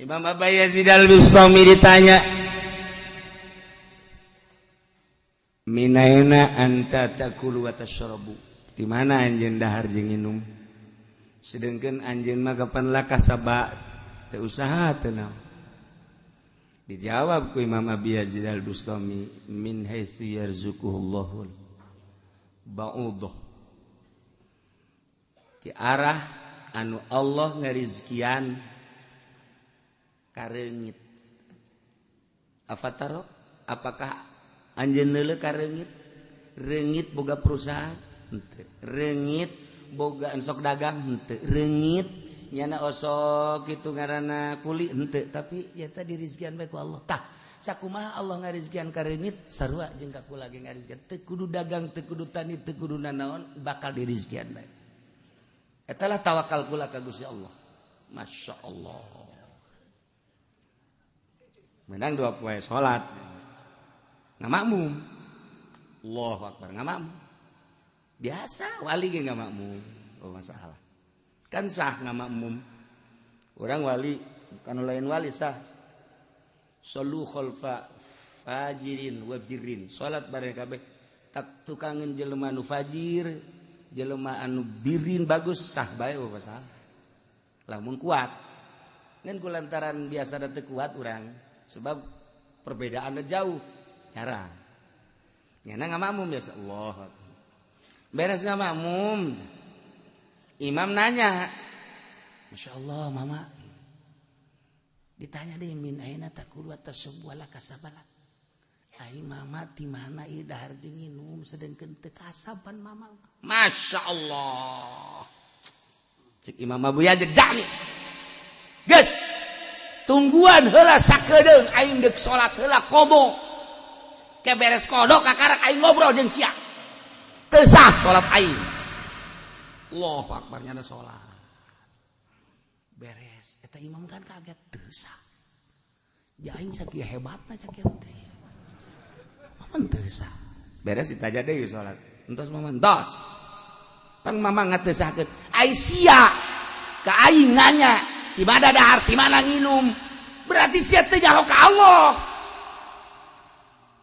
Imam Abu Yazid al-Bustami ditanya, minaina anta takulu wa tashrabu, di mana anjeun dahar jeung nginum, sedengkeun anjeun mah kapan lah kasaba teu usaha teu naon. Dijawab ku Imam Abu Yazid al-Bustami, min haitsu yarzuquhullahul ba'udah, ti arah anu Allah ngarizkian kareungit. Afataro, apakah anjeun neuleuh ka reungit? Reungit boga perusahaan? Henteu. Reungit boga sok dagang? Henteu. Reungit nyana osok kitu ngaranna kuli? Henteu. Tapi ya tadi rizkian bae ku Allah. Tah, sakumaha Allah ngarizkian ka reungit sarua jeung ka kula ge ngarizkian. Teu kudu dagang, teu kudu tani, teu kudu nanaon, bakal dirizkian bae. Eta lah tawakal kula ka Gusti Allah. Masya Allah. Menang 2 poe salat ngamakmum, Allahu Akbar, ngamakmum biasa, wali ge ngamakmum, oh masalah kan sah ngamakmum. Orang wali kan lain wali sah, sallu khalfa fajirin wa birrin, salat bareng kabeh tak tukangeun jelema anu fajir jelema anu birrin bagus sah bae oh masalah. Lamun kuat ngan kulantaran biasa teu kuat urang sebab perbedaannya jauh jarang. Nyana ngamakmum biasa Allah. Beres ngamakmum, imam nanya, Masya Allah mama, ditanya deh min aina takulu atas sebuah kasabalan. Ai mama di mana ieu dahar jeung nginum sedengkeun teu kasaban mama. Masya Allah. Cek Imam Abu Yazid dani. Geus tungguan heula sakedeung aing deuk salat heula qada. Ke beres qada kakarak aing ngobrol jeung sia. Teu sah salat aing. Allahu Akbar nyana salat. Beres eta imam kan kaget teu sah. Ya aing sakieu hebatna sakieu teh. Maman teu sah. Beres ditanya deui salat. Entos maman entos. Pan mamang teu sahkeun. Ai sia ka aing nanya di mana dahar, di mana nginum, berarti sia teh jauh ka Allah.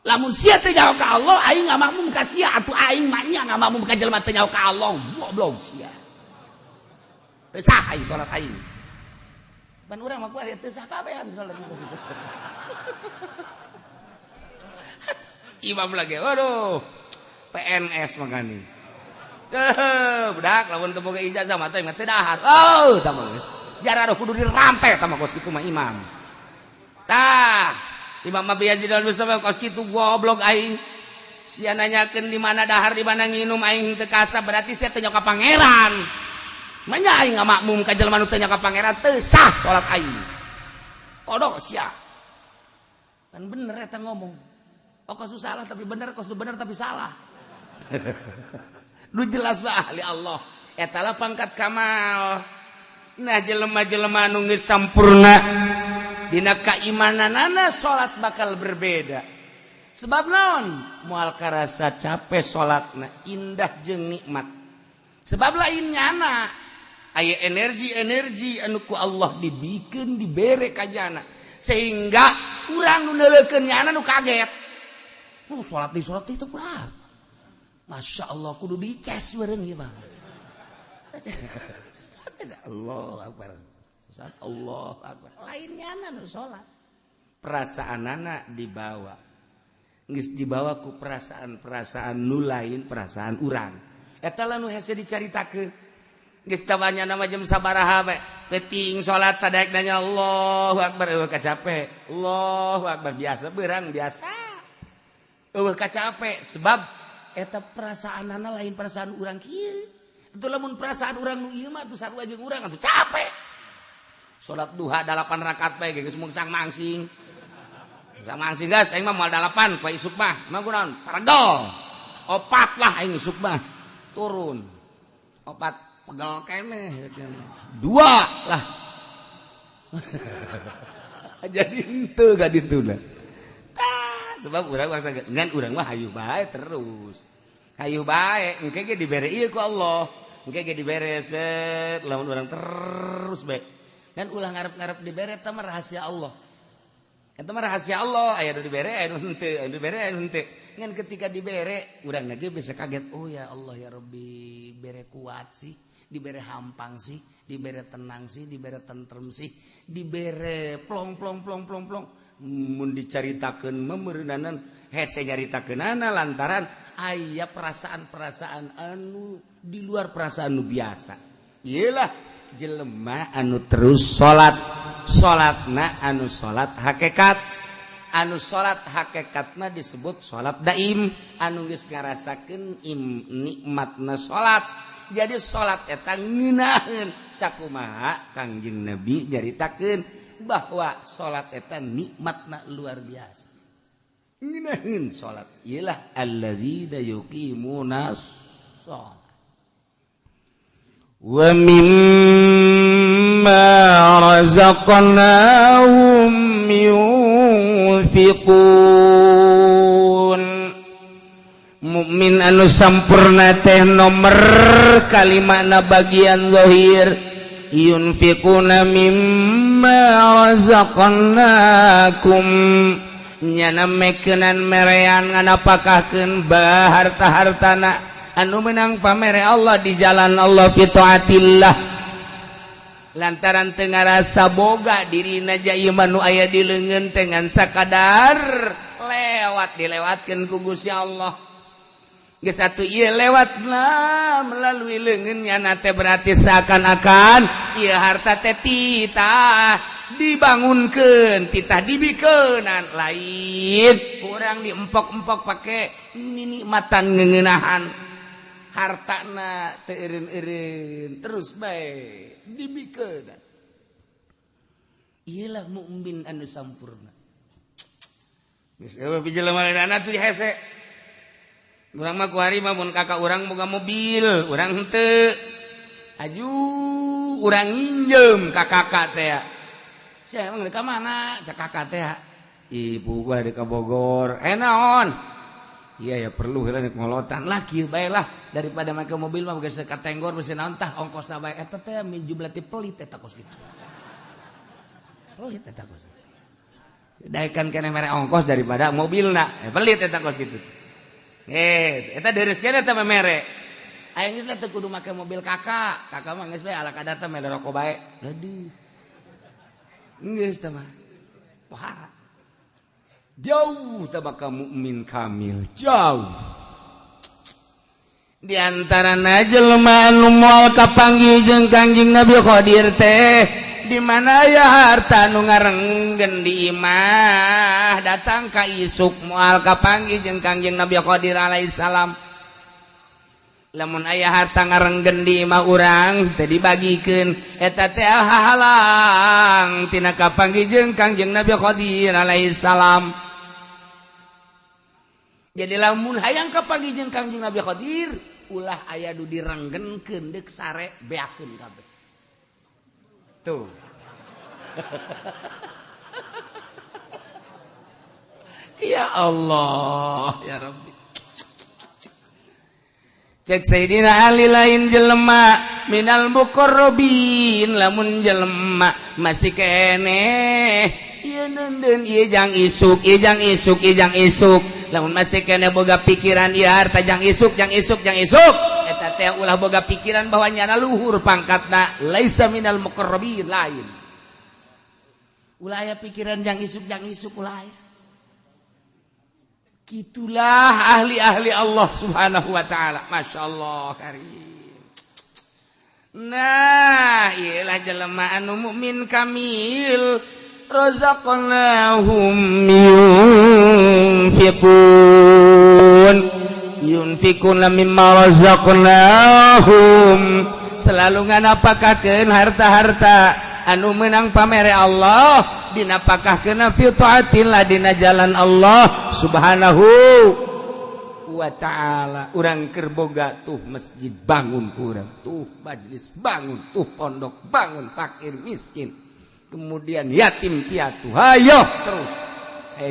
Lamun sia teh jauh ka Allah, aing ngamakmum ka sia atuh aing mah nya ngamakmum ka jelema teh jauh ka Allah. Goblok sia. Teu sah aing salat aing. Ban urang mah ku ari teu sah kabehan salat. Imam lagi, waduh. PNS makani. Budak lamun teu boga ijazah mah teh dahar. Oh, tah geus. Jarah kudu dirampe sama kos kitu mah imam. Tah, Imam Abu Yazid al-Bustami kos kitu goblok aing. Sia nanyakeun di mana dahar, di mana nginum aing teu kasab, berarti sia teu nyoka pangeran. Manya aing ngamakmum ka jelema nu teu nyoka pangeran teu sah salat aing. Kodok sia. Kan bener eta ngomong. Oh kos salah tapi bener, kos bener tapi salah. Nu jelas ba ahli Allah. Eta lah pangkat kamal. Nah jelema-jelema anu geus sampurna dina kaimananana salat bakal berbeda. Sebab naon? Moal karasa capek salatna indah jeung nikmat. Sebab lain nyana aya energi-energi anu ku Allah dibikeun dibere ka jana sehingga urang nu neuleukeun nyana nu kaget. Salat itu berapa? Masya Allah kudu dices beureun ieu mah. Allah Akbar. Allah Akbar. Lainnya anu salat. Perasaanana dibawa. Geus dibawa ku perasaan nu lain, perasaan urang. Eta lah nu hese dicaritakeun. Geus tabanya nama jam sabaraha we. Penting salat sadaek nanya Allahu Akbar eueuh kacape. Allahu Akbar biasa beurang biasa. Eueuh kacape sebab eta perasaanana lain perasaan urang kieu. Itu lamun perasaan urang nu ieu mah atuh sarua jeung urang atuh capek. Salat duha 8 rakaat bae geus mung sang mangsing. Sang mangsing geus aing mah moal 8 poe isuk mah. Mah kunaon? Paregol. 4 lah aing isuk mah. Turun. 4 pegel keneh. 2 lah. Jadi henteu ka dituna. Tah sebab urang bangsa ngan urang mah hayu bae terus. Hayu bae engke ge dibere ieu ku Allah. Engke ge dibere set lamun urang terus bae. kan ulah ngarep-ngarep dibere eta mah rahasia Allah. Eta mah rahasia Allah, aya nu dibere aya nu henteu, aya nu dibere aya nu henteu. Ngan ketika dibere urang ge bisa kaget, oh ya Allah ya Rabbi, bere kuat sih, dibere hampang sih, dibere tenang sih, dibere tentrem sih, dibere plong. Mun dicaritakeun memeureunanan hese nyaritakeunana lantaran aya perasaan-perasaan anu di luar perasaan nu biasa. Iyalah jelema anu terus salatna anu salat hakikat, anu salat hakikatna disebut salat daim, anu geus ngarasakeun nikmatna salat. Jadi salat eta ngeunaheun sakumaha Kangjeng Nabi nyaritakeun bahwa salat eta nikmatna luar biasa. Ngeunaheun salat ialah alladzina yuqimuna shalah wa mimma razaqnahum yunfiqun. Mukmin anu sampurna teh nomer kalimatna bagian zahir, yunfiquna mimma razaqnakum, nyana mekenan merean nganapakahkeun harta-hartana anu menang pamere Allah di jalan Allah fi taatillah, lantaran teu ngarasa boga dirina jaya manu aya di leungeun teh ngan sakadar dilewatkeun ku Gusti Allah. Geus atuh ieu lewatna melalui leungeun nyana teh berarti seakan-akan ieu harta teh titah dibangunkeun, titah dibikeunan, lain kurang diempok-empok pake nikmatan ngeuneunahan. Hartana teu eureun-eureun terus bae dibikeunan. Iyalah mukmin anu sampurna. Geus eueuh pijelemaanana teh hese. Urang mah ku hari mah mun kakak urang boga mobil, urang henteu. Aju urang nginjem ka kakak teh. Saya emang ka mana? Cak kakak teh. Ibu gua di Bogor. Naon? Iya ya perlu heula ngolotan lah kieu bae lah daripada make mobil mah geus katenggor beusi naon tah ongkosna bae eta teh min jumlati pelit eta kos kitu. Pelit eta kos. Daekan keneh mere ongkos daripada mobilna. Pelit eta kos kitu. Eta deureuskeun eta mere. Aya geus teh kudu make mobil kakak. Kakak mah geus bae ala kadar teh mere rokok bae. Aduh. Geus teh mah. Pahara. Jauh tabaka mukmin kamil, jauh. Di antarana jelema anu moal kapanggih jeung Kangjeng Nabi Qadir teh, di mana ya harta nu ngarenggen di imah datang ka isuk moal kapanggih jeung Kangjeng Nabi Qadir alaihi salam. Lamun aya harta ngarenggen di imah urang teh dibagikeun, eta teh halang tina kapanggih jeung Kangjeng Nabi Qadir alaihi salam. Jadi lamun hayang kapanggih jeung Kangjeng Nabi Qadir, ulah aya nu direnggenkeun deuk sare beakeun kabeh. Tuh. Ya Allah, ya Rabbi. Cek Sayyidina Ali lain jelema minal muqarrabin, lamun jelema masih keneh ieu neundeun ieu jang isuk, ieu jang isuk, ieu jang isuk. Lamun masih keneh boga pikiran ieu harta jang isuk, jang isuk, jang isuk. Eta teh ulah boga pikiran bahwa nyana luhur pangkatna, laisa minal muqarrabin lain. Ulah aya pikiran jang isuk ulah aya. Gitulah ahli-ahli Allah subhanahu wa ta'ala. Masya Allah karim. Nah ialah jelema anu mukmin kamil, razaqnahum yunfikun mimma razaqnahum, selalu nganapakakeun harta-harta anu menang pamere Allah, dinapakahkeun fi taatillah, dina jalan Allah subhanahu wa ta'ala. Urang keur boga tuh masjid bangun urang, tuh majelis bangun, tuh pondok bangun, fakir miskin, kemudian yatim piatu, hayo terus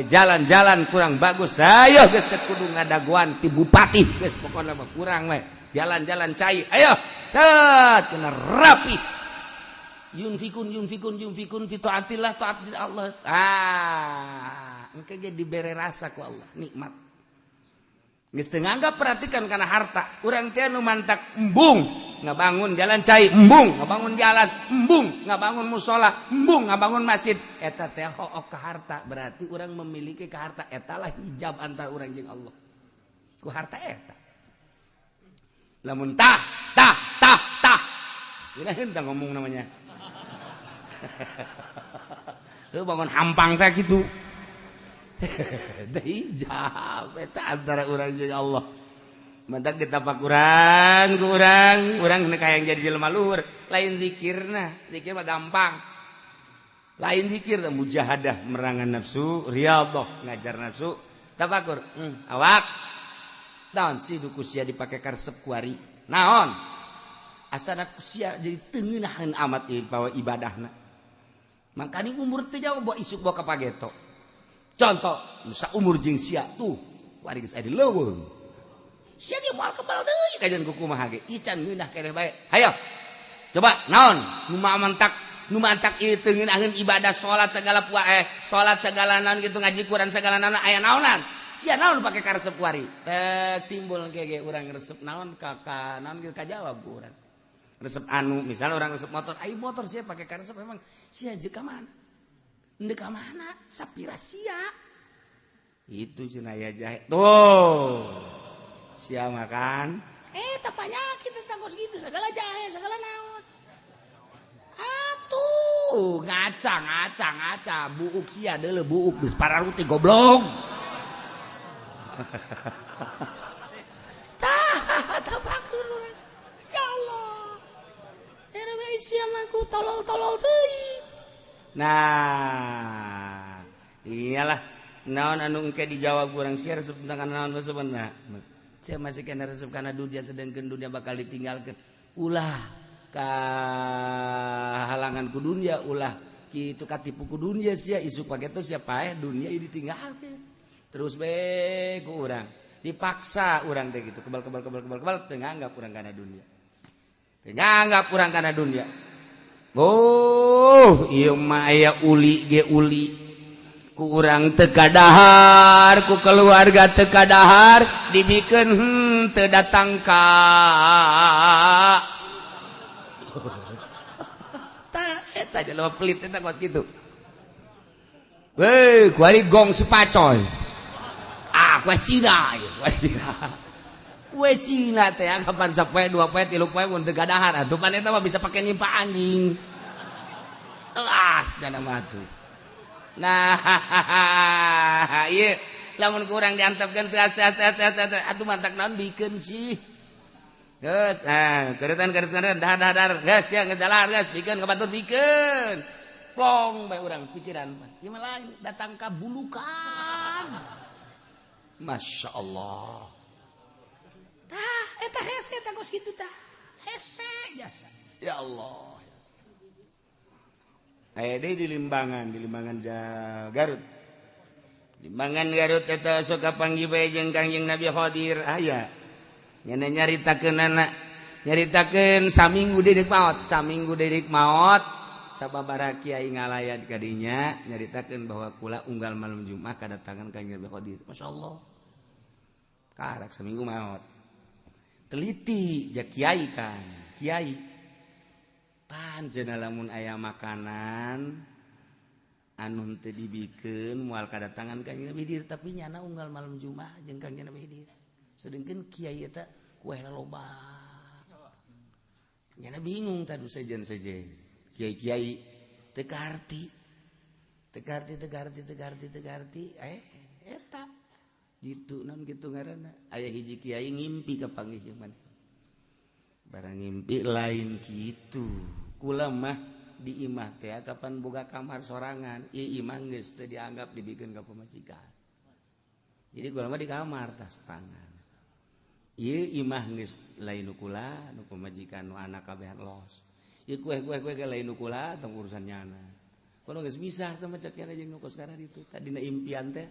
jalan-jalan kurang bagus, hayo geus teu kudu ngadaguan ti bupati, geus pokona mah kurang we jalan-jalan cai, ayo tet kena rapi. yunfikun fi taatillah Allah. Engke ge dibere rasa ku Allah, nikmat. Geus teu nganggap perhatikan kana harta. Urang teh nu mantak embung ngabangun jalan cai, embung ngabangun jalan, embung ngabangun mushola, embung ngabangun masjid. Eta teh hook ka harta, berarti urang memiliki ka harta. Eta lah hijab antara urang jeung Allah. Ku harta eta. Lamun tah. Ini hentang ngomong namanya. Lu bangun hampang teh gitu. Hijab eta antara urang jeung Allah. Mantak ditapak urang ku urang kena kayang jadi jelema luhur. Lain zikirna, zikir mah gampang. Lain zikir mujahadah merangan nafsu, riyadhah ngajar nafsu, tafakur. Awak. Naon si duku sia dipake karesep kuari? Naon? Asana sia jadi teu ngeunaheun amat bawa ibadahna. Makanya umur teh jauh bawa isuk bawa kapageto. Contoh, nusa umur jeung sia tuh, wari geus aya di leuweung. Sia dia moal kebal deui kajian ku kumaha ge. Ieu can ngeunah keneh bae. Hayo. Coba naon? Nu mantak ieu teu ngeunaheun ibadah salat segala salat segala naon kitu ngaji Quran segala naon aya naonan. Sia naon pake karesep kuari? Timbul ge urang resep naon ka naon kitu kajawab ku urang. Resep anu misalnya orang resep motor, ai motor sia pake karesep memang sia jeung ka mana? Ndeu ka mana? Sapira sia? Itu cenah aya jahe. Tuh. Sia makan. Teh panyakit tentang kos gitu segala jahe segala naon. Atuh, ngaca buuk sia deuleu buuk geus pararuti goblok. Tah pakur. Ya Allah. Era bae sia mah ku tolol teuing. Nah, iyalah naon anu engke dijawab urang sia resep tentang naon sebenarnya. Sia masih kena resep kana dunia sedengkeun dunia bakal ditinggalkeun. Ulah ka halangan ku dunia, ulah kitu katipu ku dunia sia isu pageto sia paeh dunia ieu ditinggalkeun. Terus be ku urang dipaksa urang teh gitu kebal teu nganggap urang kana dunia. Teu nganggap urang kana dunia. Oh, ieu mah aya uli ge uli. Ku urang teu kadahar, ku keluarga teu kadahar, dibikeun teu datang ka. Tah eta jelema pelit eta kos kitu. Weh, kuari gong sepacoy. Kue Cina ieu, kue Cina. Kue Cina teh kapan sapoe 2 poe 3 poe mun teu gadahar atuh pan eta mah bisa pake nyimpa anjing. Elas kana mah atuh. Nah, ieu lamun kurang diantepkeun teu atuh mantak naon bikeun sih. Geus, keretan dar geus ya ngedalar geus bikeun ka batur bikeun. Plong bae urang pikiran mah. Ieu mah lain datang ka bulukan. Masya Allah. Tah, eta hese tah kos kitu tah. Hese jasa. Ya Allah. Aya deui di Limbangan Garut. Limbangan Garut eta sok kapanggih bae jeung Kangjeng Nabi Khadir aya. Nyana nyaritakeun saminggu dedik maot. Sababaraha kiai ngalayat kadinya nyaritakeun bahwa kula unggal malam Jumat kadatangan Kangjeng Nabi Khadir. Masyaallah. Karak seminggu maot. Teliti ja kiai kan. Kiai. Panjenna lamun aya makanan anu teu dibikeun moal kadatangan Kangjeng Nabi Khadir tapi nyana unggal malam Jumat jeung Kangjeng Nabi Khadir. Sedengkeun kiai eta kuehna loba. Nyana bingung tadu sejen-sejen. Kiai-kiai tekarti eta gitu non gitu ngaranna aya hiji kiai ngimpi kapanggih jeung maneh barang ngimpi lain kitu kula mah di imah teh kapan boga kamar sorangan ieu imah geus teu dianggap dibikeun ka pamajikan jadi kula mah di kamar tah sorangan ieu imah geus lain nu kula nu pamajikan nu anak kabehan los. Ieu kue ke lain ukula tong urusan nyana. Kono geus misah teh macak nyana jeung nu kos kana ditu. Tadina impian teh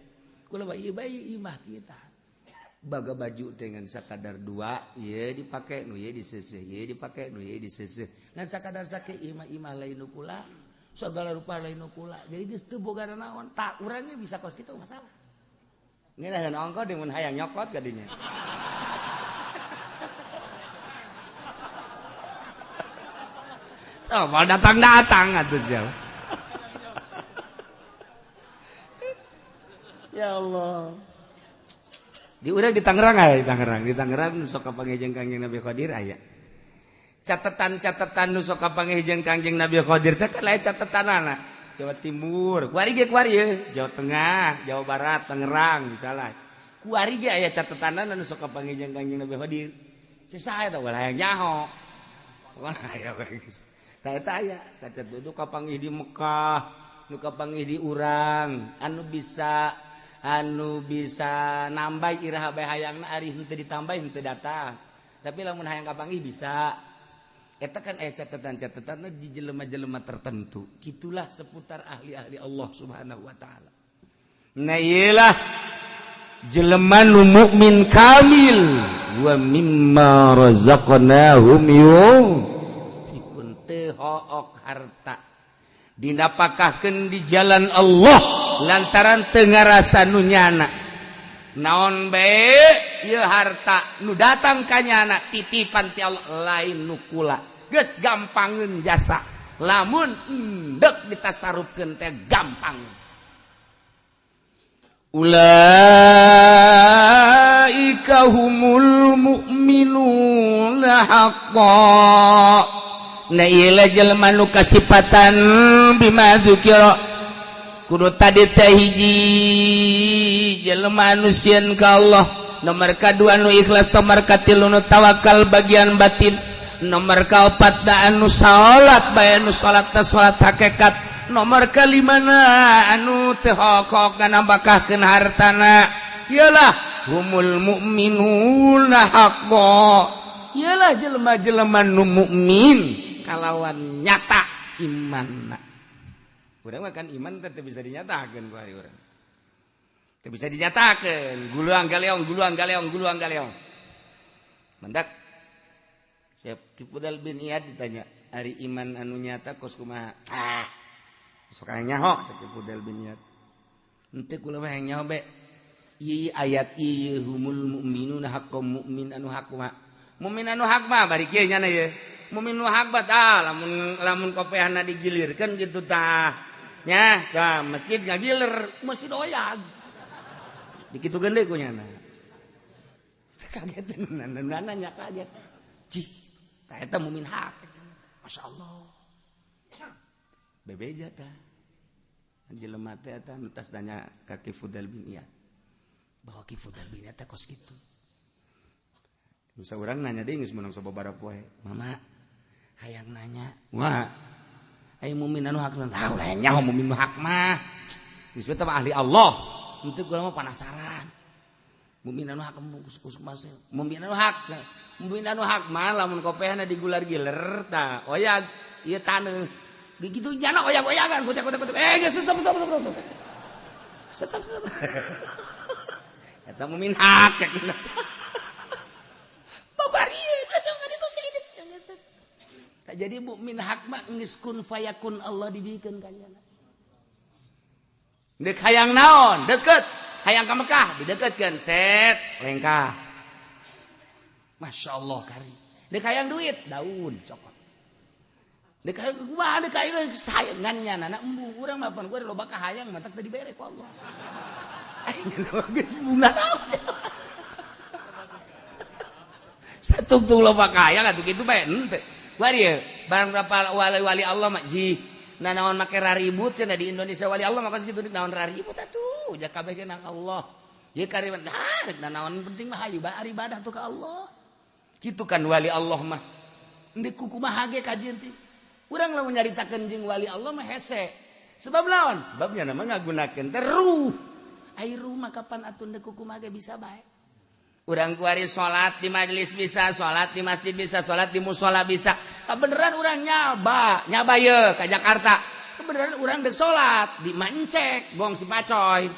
kula mah ieu bae imah kita. baga baju dengan sakadar dua ye dipakai nu ye diseseh ye dipakai nu ye diseseh ngan sakadar sakit imah lain nu kula segala rupa lain nu kula jadi geus teu boga naon tak urangnya bisa kos kitu masalah ngeunaheun ongko demun hayang nyokot ka dinya oh mau datang atuh sia ya Allah di urang di Tangerang aya di Tangerang sok kapangejeng Kangjeng Nabi Qadir aya. Catatan nu sok kapangejeng Kangjeng Nabi Qadir teh kan lain catetanana. Jawa Timur, kuari ge ye, Jawa Tengah, Jawa Barat, Tangerang misalnya. Kuari ge aya catetanana nu sok kapangejeng Kangjeng Nabi Qadir. Sasae tah ulah hayang nyaho. Pokona aya geus. Tah eta aya, catet dudu kapangih di Mekah, nu kapangih di urang, anu bisa nambah iraha bae hayangna ari henteu ditambah henteu datang tapi lamun hayang kapanggih bisa eta kan aya catatan-catatanna di jelema-jelema tertentu kitulah seputar ahli-ahli Allah Subhanahu wa taala nah iyalah jelema nu mukmin kamil wa mimma razaqnahum yunfikun teu hook harta dinapakahkeun di jalan Allah lantaran teu ngarasa nu nyana naon bae ieu harta nu datang ka nyana titipan ti Allah lain nu kula geus gampangeun jasa lamun endek ditasarupkeun teh gampang ulaika humul mu'minuna haqqan na ieu jelema nu kasipatan bima dzukira kudu tadi teh hiji jelema anu sieun ka Allah nomor kadua anu ikhlas nomor katilu nu tawakal bagian batin nomor kaopat da anu salat bae anu salat teh salat hakikat nomor kalimana anu teu hokok nambahkeun hartana ialah humul mu'minuna haqqan ialah jelema-jelema nu mukmin kalawan nyata imanna urang mah kan iman teh bisa dinyatakeun ku ari urang. Teu bisa dinyatakeun, guluang galeong. Mendak Syekh Kifudal bin Iyad ditanya, "Ari iman anu nyata kos kumaha?" Sok aya nyaho Syekh Kifudal bin Iyad. Henteu kula mah hayang nyaho be. Ieu ayat ieu humul mu'minuna haqqan mu'min anu hak kumaha? Mu'min anu hak mah bari kieu nya ye. Mu'min anu hak tah lamun kopehna digilirkeun kitu tah. Nya ka masjid ngagiler masjid oyag dikitukeun deui ku nyana kaget nanya kaget cih tah eta mumin hak masyaallah bebeja tah jelema teh eta nu tas nanya ka Kifudal bin Iyad bahwa Kifudal bin Iyad teh kos kitu nusa urang nanya deui geus meunang sababaraha poe mama hayang nanya wah ai mukmin anu hak tahu lah nyaho mukmin hak mah geus teh ahli Allah henteu kula mah penasaran mukmin anu hak kusuk masih mukmin anu hak mah lamun kopehna digular-giler tah oyag ieu taneuh dikitu jana oyag-oyagan kutek geus stop pracok eta mukmin hak yakin babarieu asa ngaditu sedikit jadi mukmin hak mah geus kun fayakun Allah dibikeun ka nya. Deuk hayang naon? Deukeut. Hayang ka Mekah dideketkeun set lengkah. Masyaallah kari. Deuk hayang duit daun cokot. Deuk hayang kumaha deuk hayang sayangan nya na embu urang mah pan gua loba ka hayang mah tak teu dibere ku Allah. Aing geus bunga naon. Satuk tuh loba ka hayang atuh kitu bae henteu. Wari barang berapa wali Allah mak ji na naon make raribut cenah di Indonesia wali Allah maka segitu naon raribut atuh jak kabeh ge nang Allah ye kariman na naon penting mah hayu bari ibadah tuh ka Allah kitu kan wali Allah mah endeu kumaha ge kajian teh urang lamun nyaritakeun jeung wali Allah mah hese sebab naon sebabnya nama ngagunakeun teh ruh ai ruh mah kapan atuh endeu kumaha ge bisa bae urang kuari salat di majelis bisa, salat di masjid bisa, salat di mushola bisa. Kebeneran urang nyaba ye ka Jakarta. Kebeneran urang deuk salat di Mancek, Gong si Pacoy.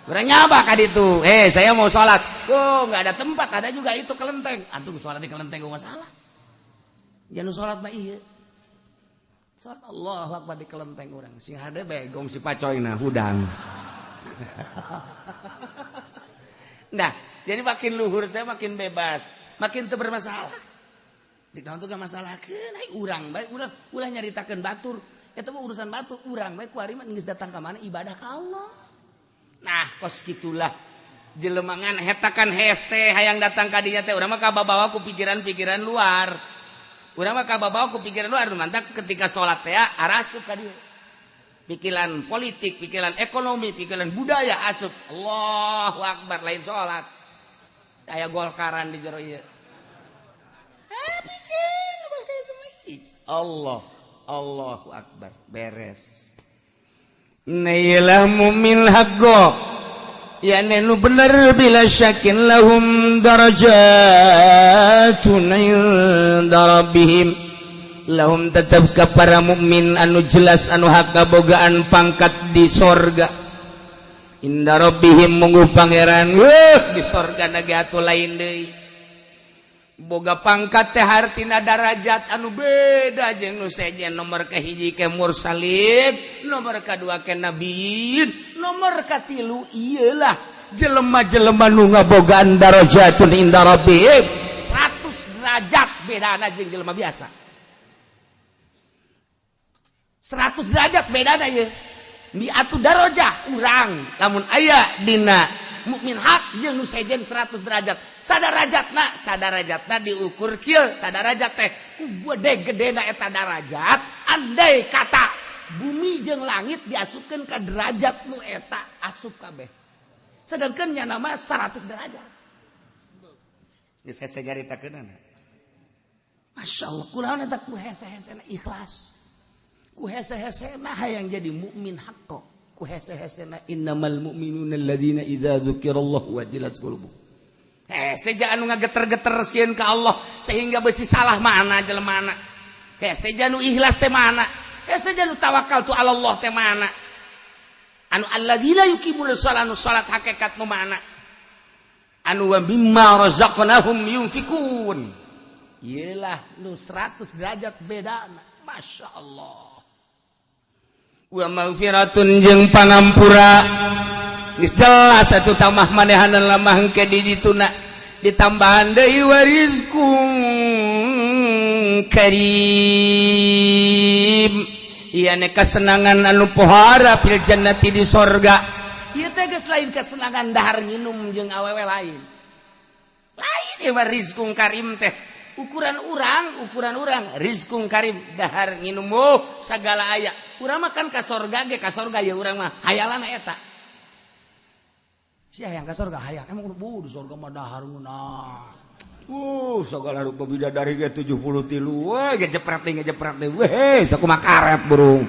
Urang nyaba ka ditu. Saya mau sholat. Oh, nggak ada tempat, ada juga itu kelenteng. Antum sholat di kelenteng gak masalah. Jangan sholat mah iya. Sholat Allahu Akbar di kelenteng urang. Sing hade begong si pacoyna hudang. Nah, jadi makin luhur teh makin bebas, makin teu bermasalah. Di kawan tuh gak masalah kenai urang baik ulah nyaritakeun batur. Eta mah urusan batur, urang baik ku ari mah geus datang ka mana ibadah ka Allah. Nah, kos gitulah jelema ngan eta kan hese hayang datang ka dinya teh urang mah kababawa ku pikiran-pikiran luar. Urang mah kababawa ku pikiran luar mantak ketika salat teh arasup ka dieu. Pikiran politik, pikiran ekonomi, pikiran budaya asup. Allahu Akbar lain salat. Aya golkaran di jero ieu. Allahu Akbar beres. Nailah mu'min haqqo. Ya nenu bener bila syakin lahum darajatun inda rabbihim. Lahum tetap ka para mukmin anu jelas anu hakabogaan pangkat di sorga. Inda rabbihim munggu pangeran di sorga naga atuh lain deui. Boga pangkat teh hartina darajat anu beda jeung nu sejen nomor kahiji ke mursalin, nomor kadua ke nabiin, nomor katilu iyalah jelema-jelema nu ngabogaan darajatun inda rabbihim 100 derajat bedana jeung jelema biasa. 100 derajat bedana ye. Di atu darajah urang lamun aya dina mukmin hak jeung nu sejen 100 derajat. Sadarajatna diukur kieu sadarajat teh ku gede-gedena eta darajat andai kata bumi jeung langit diasupkeun ka derajat nu eta asup kabeh. Sedangkeun nya nama 100 derajat. Geus hese nyaritakeunana. Masyaallah kunaon eta ku hese-hesena ikhlas. Ku hese-hesena hayang jadi mukmin haqqo. Ku hese-hesena innamal mu'minuna alladzina idza dzukirallahu wajilat qulubuhum. Seja anu ngageter-geter sieun ka Allah sehingga besi salah mana jelemana. Seja anu ikhlas teh mana? Seja anu tawakal tu Allah teh mana? Anu alladzina yuqimuna shalah anu salat hakikat nu mana? Anu wa mimma razaqnahum yunfikun. Iyalah nu 100 derajat bedana. Masyaallah. Wa maghfiratun jeung pangampura. Geus jelas atuh tamah manehanna lamah engke di dituna ditambahan deui warizqun karim. Ieu ne kasenangan anu pohara fil jannati di sorga. Ieu teh geus lain kasenangan dahar nginum jeung awewe lain. Lain ieu warizqun karim teh. Ukuran urang rizqun karim dahar nginum sagala aya. Urang mah kan ka sorga ge ka sorga ya urang mah hayalana eta. Sia hayang ka sorga hayang emang di sorga mah daharuna. Sagala rupa bidadari ge 73 we ge jepret teh we sakumaha karet burung.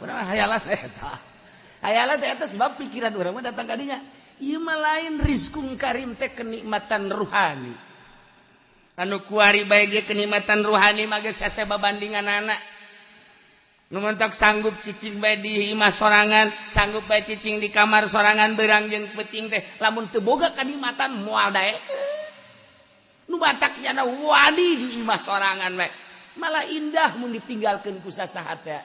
Urang mah hayalana eta. Hayalan teh eta sebab pikiran urang mah datang ka dinya. Ieu mah lain rizqun karim teh kenikmatan ruhani. Anu kuari bae ge kenikmatan ruhani mah geus hese babandinganana. Nu mentok sanggup cicing bae di imah sorangan, sanggup bae cicing di kamar sorangan beurang jeung peuting teh lamun teu boga kanikmatan moal daekeun. Nu batak nyana wani di imah sorangan we. Malah indah mun ditinggalkeun ku sasaha teh.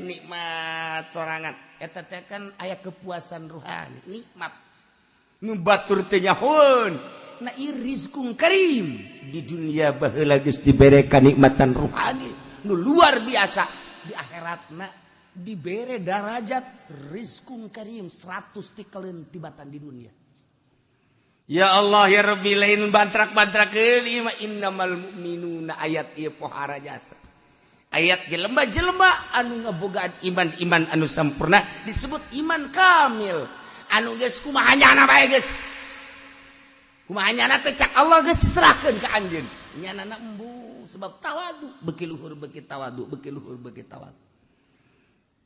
Nikmat sorangan. Eta teh kan aya kepuasan ruhani, nikmat. Nu batur teh nyahoeun. Na rizqun karim di dunia baheula geus dibere kanikmatan ruhani nu luar biasa. Di akhiratna dibere darajat rizqun karim 100 tikeleun tibatan di dunia. Ya Allah ya Rabbi lain bantrak-bantrakeun ieu mah innamal mu'minuna ayat ieu pohara jasa. Ayat jelema-jelema anu ngabogaan iman anu sampurna disebut iman kamil. Anu geus kumaha nyana bae geus. Kumaha nyana teh cak Allah geus diserahkeun ka anjeun. Nyanana embu sebab tawadu beuki luhur beuki tawadu beuki luhur beuki tawadu.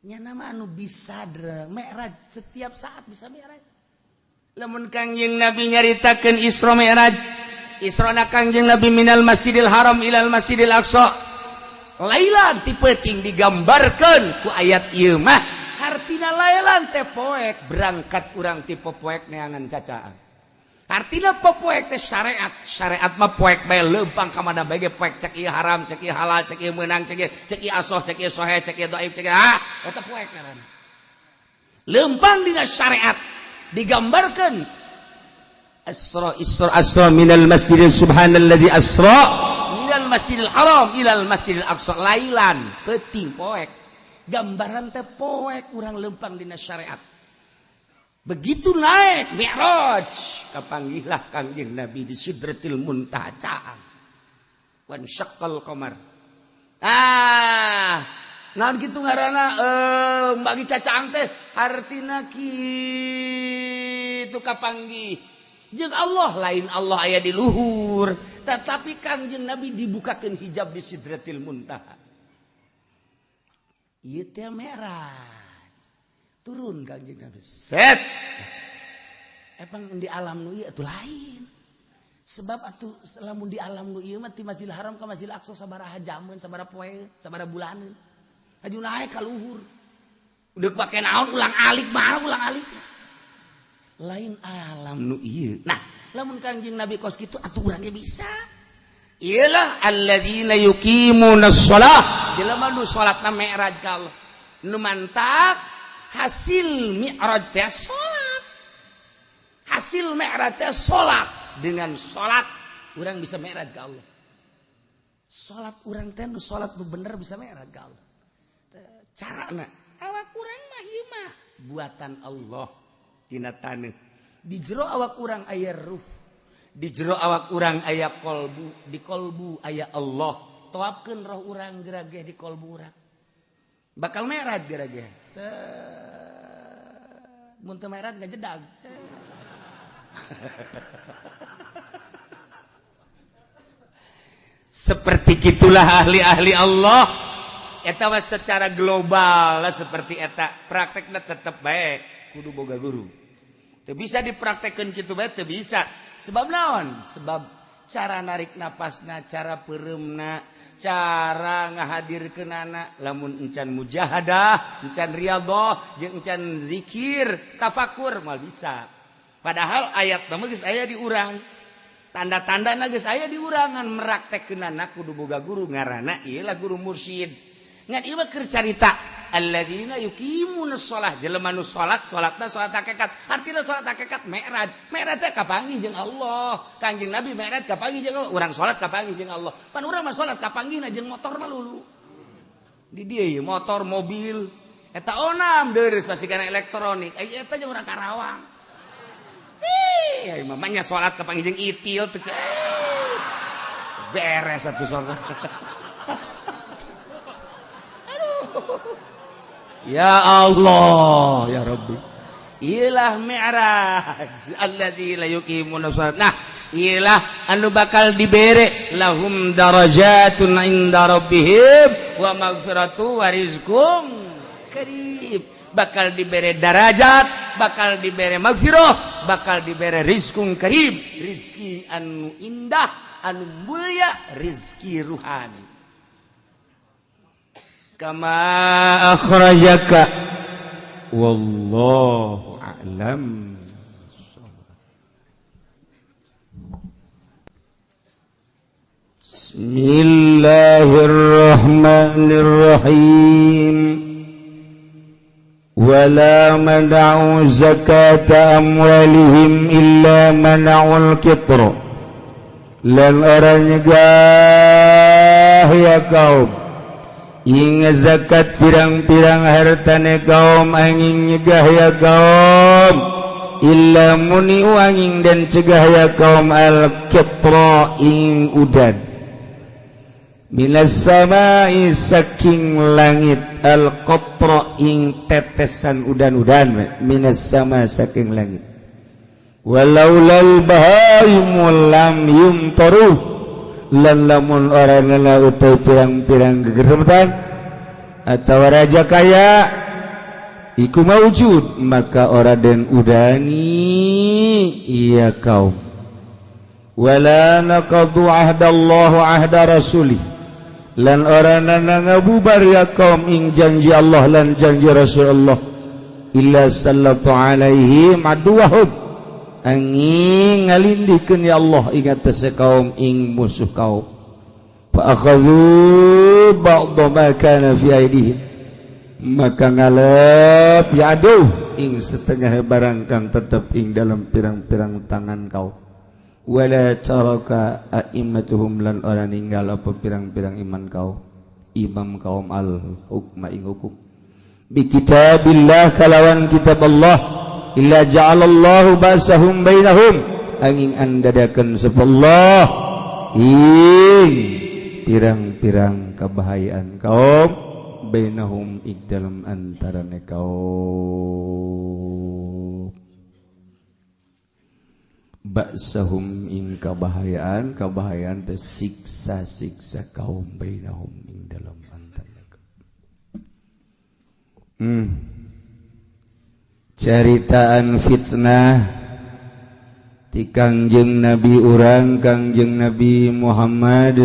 Nyana mah anu bisa mi'raj setiap saat bisa mi'raj. Lamun Kangjeng Nabi nyaritakeun Isra Mi'raj, Israna Kangjeng Nabi minal Masjidil Haram ilal Masjidil Aqsa. Lailan ti peuting digambarkeun ku ayat ieu mah hartina baelan teh poek berangkat urang ti poek neangan cacaan. Artina poek teh syariat mah poek bae leumpang ka mana bae ge poek cek ieu haram, cek ieu halal, cek ieu meunang, cek ieu asoh, cek ieu sohe, cek ieu dhaif, cek eta poek ngaranna. Leumpang dina syariat digambarkeun Asra minal masjidil subhanalladzi asra minal masjidil haram ilal masjidil aqsa lailan peuting poek. Gambaran teh poek urang leumpang dina syariat. Begitu naik Mi'raj kapanggihlah Kangjeng Nabi di Sidratil Muntaha. Wan syaqqal qamar. Naon kitu ngaranna bagi cacaang teh hartina kitu kapanggih. Jeung Allah lain Allah aya di luhur, tetapi Kangjeng Nabi dibukakeun hijab di Sidratil Muntaha. Ieu teh Mi'raj. Turun Kangjeng Nabi. Set. Epang di alam nu ieu atuh lain. Sebab atuh lamun di alam nu ieu mah ti Masjidil Haram ka Masjidil Aqsa sabaraha jameun, sabaraha poe, sabaraha bulaneun. Aju naik ka luhur. Udah pake naon ulang alik mah ulang alik. Lain alam nu ieu. Nah, lamun Kangjeng Nabi kos kitu atuh urang ge bisa. Ialah alladzina yuqimunas shalah. Jelema nu salatna mi'raj ka Allah. Nu mantap hasil mi'raj teh salat. Hasil mi'raj teh salat. Dengan salat urang bisa mi'raj ka Allah. Salat urang teh nu salat nu bener bisa mi'raj ka Allah. Carana awak urang mah ieu mah buatan Allah tina taneuh. Di jero awak urang aya ruh. Di jero awak urang aya kolbu, di kolbu aya Allah. Toapkeun roh urang gerageh di kolbu urang. Bakal mi'raj gerageh. Mun teu mi'raj ngajedag. Seperti gitulah ahli-ahli Allah. Eta mah secara global lah seperti eta. Praktekna tetep baik, kudu boga guru. Teu bisa dipraktekkeun kitu bae teu bisa. Sebab naon? Sebab cara narik napasna, cara peureumna, cara ngahadirkeunana lamun encan mujahadah, encan riyadhah, jeung encan zikir, tafakur moal bisa. Padahal ayat mah geus aya di urang. Tanda-tandana geus aya di urangan meraktekkeunana kudu boga guru ngaranna ieu lah guru mursyid. Ngan ieu mah keur carita alladzina yuqimunas shalah, jelema nu salatna salat hakikat. Artina salat hakikat mi'raj. Mi'raj teh kapanggih jeung Allah. Kangjeng Nabi mi'raj kapanggih jeung Allah. Urang salat kapanggih jeung Allah. Pan urang mah salat kapanggihna jeung motor mah lulu. Di dieu ieu motor, mobil eta onam deureus pasigana elektronik. Eta jeung urang Karawang. Mamanya salat kapanggih jeung itil teh. Beres atuh salat. Ya Allah, ya Rabbi. Ilah mi'raj allazi la yuqimuna shalat. Nah, ilah anu bakal dibere lahum darajatun inda rabbihim wa maghfiratu wa rizqun karim. Bakal dibere darajat, bakal dibere maghfirah, bakal dibere rizqun karim. Rizki anu indah, anu mulia, rizki ruhani. Kama akhrajaka wallahu a'lam. Bismillahirrahmanirrahim. Wala mana'u zakata amwalihim illa mana'ul qitra. Lan aranyegah ya kaum ingat zakat pirang-pirang hartane kaum angin nyegah ya kaum illa muni angin dan cegah ya kaum al-qitra ing udan minas samai saking langit al-qatra ing tetesan udan-udan minas sama saking langit walaulal bahaimu lam yumtaruh lan lamun orangna utai pirang-pirang gegeremetan atau raja kaya iku maujud maka ora den udani iya kaum wala naqadu ahdallahu ahda rasulih lan orangna ngabubar ya kaum ing janji Allah lan janji Rasulullah illa sallatu alaihim aduwahum angin ngalindikeun ya Allah ing atase kaum ing musuh kaum fa akhadhu ba'd ma kana fi aidihim maka ngalap ya aduh ing setengah barang kang tetep ing dalam pirang-pirang tangan kau wala taraka a'immatuhum lan ora ninggal apa pirang-pirang iman kau imam kaum al hukma ing hukum bi kitabillah kalawan kitab Allah illa ja'alallahu ba'sahum bainahum angin andadakeun sapallah ing pirang-pirang kabahayaan kaum bainahum ing dalam antarane kaum ba'sahum ing kabahayaan teh siksa kaum bainahum ing dalam antarane kaum caritaan fitnah ti Kangjeng Nabi urang Kangjeng Nabi Muhammad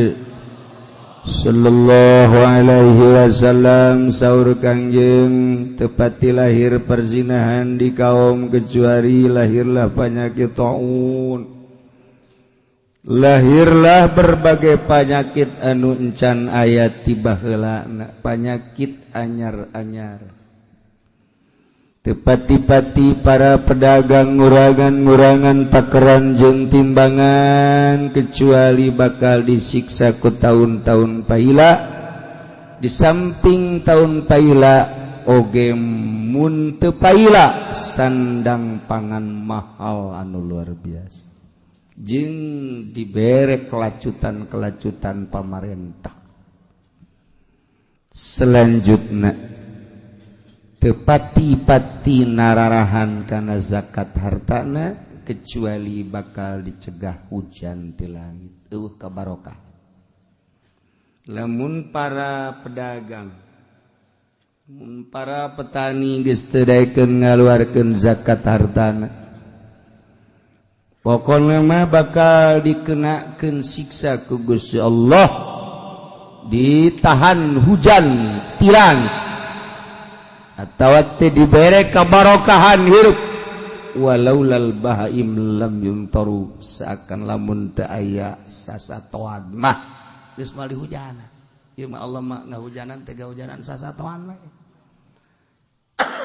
sallallahu alaihi wasallam saur Kangjeng tepati lahir perzinahan di kaum kecuali lahirlah penyakit taun lahirlah berbagai penyakit anu encan aya tiba heula penyakit anyar-anyar tepati-pati para pedagang ngurangan takeran jeung timbangan kecuali bakal disiksa ku tahun-tahun paila di samping tahun paila oge mun teu paila sandang pangan mahal anu luar biasa jeung dibere kelacutan pamarentah selanjutna tepati-pati nararahan kana zakat hartana kecuali bakal dicegah hujan ti langit kabarokah lamun para pedagang mun para petani geus teu daekeun ngaluarkeun zakat hartana pokona mah bakal dikenakeun siksa ku Gusti Allah ditahan hujan ti langit atau diberi kabarokahan hirup walaulal bahaim lam yumtaru seakan lamun teu aya sasatoan mah geus mali hujana ieu mah Allah mah ngahujanan teh gahujanan sasatoan mah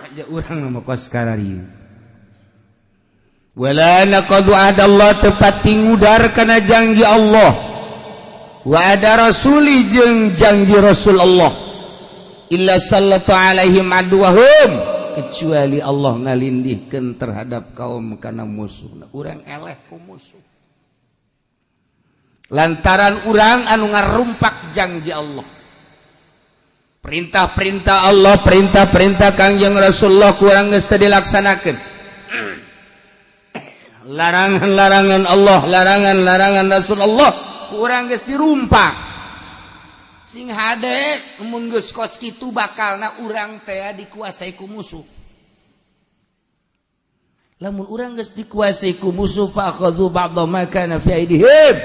aja urang mah kos karari wala naqadu adallah tepati ngudar kana janji Allah wa ada rasuli jeung janji Rasul Allah illa sallatu alaihim aduwahum kecuali Allah ngalindihkeun terhadap kaum kana musuhna urang eleh ku musuh lantaran urang anu ngarumpak janji Allah perintah-perintah Allah perintah-perintah Kangjeng Rasulullah ku urang geus teu dilaksanakeun larangan-larangan Allah larangan-larangan Rasulullah ku urang geus dirumpak sing hade mun geus kos kitu bakalna urang teh dikuasai ku musuh lamun urang geus dikuasai ku musuh fa akhadhu ba'dha ma kana fi aidihim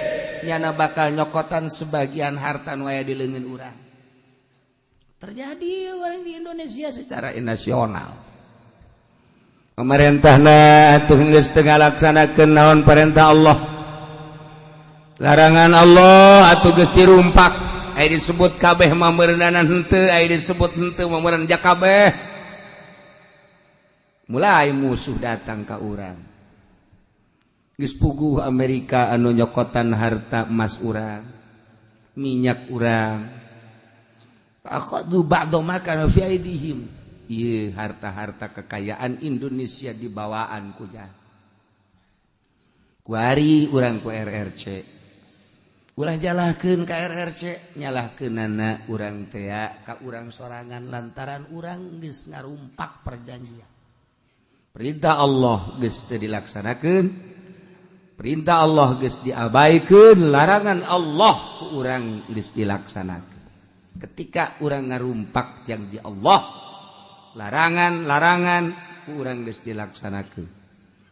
nyana bakal nyokotan sebagian harta nu aya di leungeun urang terjadi orang di Indonesia secara nasional pemerintahna atuh geus teu ngalaksanakeun naon perintah Allah larangan Allah atuh geus dirumpak aya disebut kabeh mameureunan henteu aya disebut henteu mameureun jak kabeh mulai musuh datang ka urang geus puguh Amerika anu nyokotan harta emas urang minyak urang akhadhu ba'dha ma kana fi aidihim ieu harta-harta kekayaan Indonesia dibawaan ku ja kuari urang ku RRC ulah jalahkeun ka RRC nyalahkeunana urang teh ka urang sorangan lantaran urang geus ngarumpak perjanjian perintah Allah geus teu dilaksanakeun perintah Allah geus diabaikeun larangan Allah ku urang geus dilaksanakeun ketika urang ngarumpak janji Allah larangan-larangan ku urang geus dilaksanakeun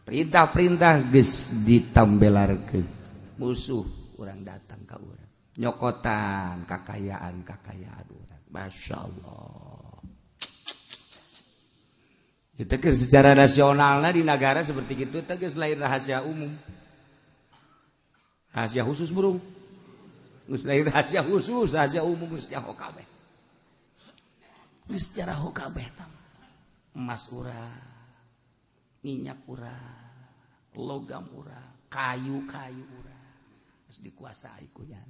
perintah-perintah geus ditambelarkeun musuh urang datang ka urang nyokotan kekayaan urang masyaallah Kita secara nasionalnya di negara seperti itu tegas lain rahasia umum. Rahasia khusus burung. Geus lain rahasia khusus, rahasia umum geus nyaho kabeh. Geus secara ho kabeh tah. Emas urang, minyak urang, logam urang, kayu-kayu urang. Geus dikuasai ku nya.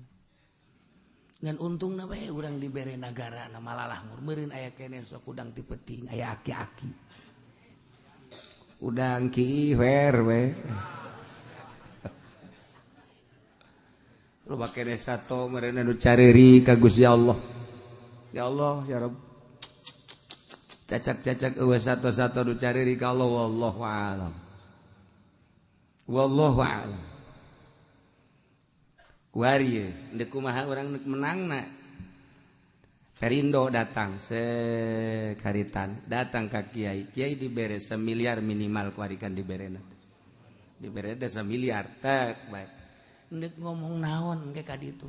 Ngan untungna bae urang dibere nagara na malalah meureun aya keneh sok udang ti peuting, aya aki-aki. Udang ki wer we. Lu bakene sato meureun anu cariri ka Gusti Allah. Ya Allah, ya Rabb. Cacak-cacak eueuh sato-sato nu cariri ka Allah wallahu a'lam. Wallahu a'lam. Kuari deuk kumaha urang menangna. Perindo datang sekaritan datang ka kiai dibere 1 miliar minimal kuarikan diberena dibere teh 1 miliar tak baik neuk ngomong naon engke ka ditu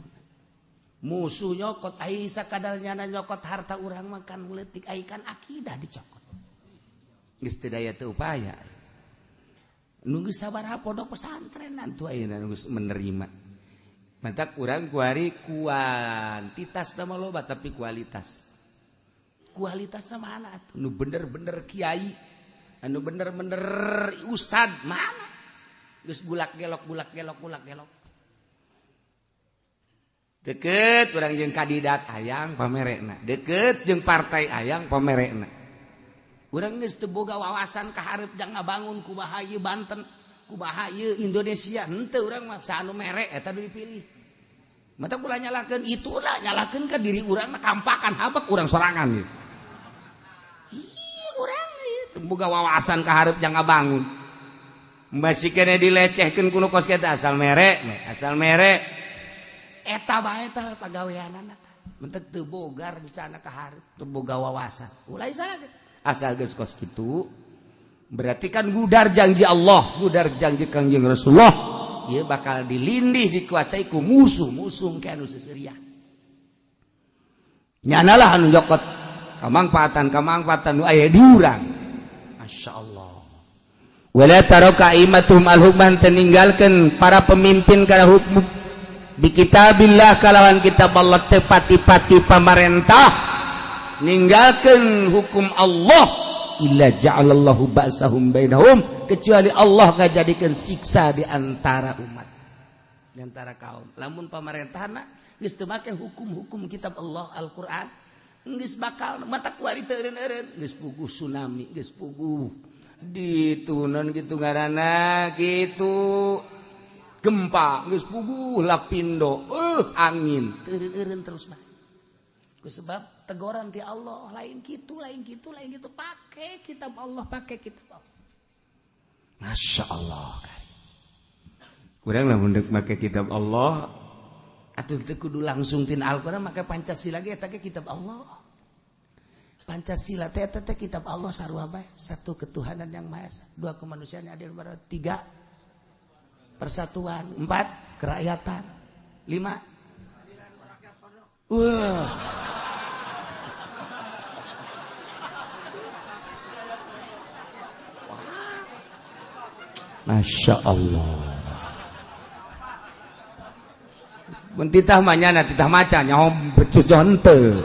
musuh nyokot ai sakadalnya nyokot harta urang makan leutik ai kan akidah dicokot geus teu daya teu upaya nunggu sabaraha pondok pesantren antu ayeuna geus menerima. Mantak urang kuari kuantitas nama loba tapi kualitas. Kualitas sama mana? Anu bener-bener kiai, anu bener-bener ustad mana? Geus bulak gelok. Deket urang jeung kandidat hayang pamerekna. Deket jeung partai hayang pamerekna. Urang geus teu boga wawasan ka hareup jang ngabangun kumaha ieu Banten, kumaha ieu Indonesia. Henteu urang mah saanu merek eta dipilih. Mata kula nyalakeun itulah nyalakeun ka diri urang mah kampakan habak urang sorangan ieu. Ih urang ieu boga wawasan ka hareup jang ngabangun. Masih kene dilecehkeun kuno kos kita asal merek. Eta bae tah pagaweanana tah. Mentek teu boga rencana ka hareup, teu boga wawasan. Ulah salaget. Asal geus kos kitu berarti kan gudar janji Allah, gudar janji Kangjeng Rasulullah. Ieu bakal dilindih dikuasai ku musuh-musuh ke anu seserian. Nyanalah anu nyokot kamangpaatan nu aya di urang. Masyaallah. Wala taraka imatuhum al-hukman teninggalkeun para pemimpin kana hukum bi kitabillah kalawan kitab Allah tepati-pati pamarentah ninggalkeun hukum Allah illa ja'alallahu ba'sahum bainahum kecuali Allah ngajadikeun siksa di antara umat di antara kaum lamun pamarentahna geus teu make hukum-hukum kitab Allah Al-Qur'an geus bakal mata kuari teu eureun-eureun geus puguh tsunami geus puguh ditunon kitu ngaranna kitu gempa geus puguh lapindo angin teu eureun terus mah sebab teguran ti Allah lain gitu pakai kitab Allah Masya Allah kurang lah mendek pakai kitab Allah atuh teu kudu langsung tin Al-Qur'an make Pancasila ge eta ge kitab Allah Pancasila teh eta teh kitab Allah sarua bae satu ketuhanan yang maha esa dua kemanusiaan yang adil beradil tiga persatuan empat kerakyatan lima Masya Allah. Mentitah manyana titah maca nyaho becus jonte.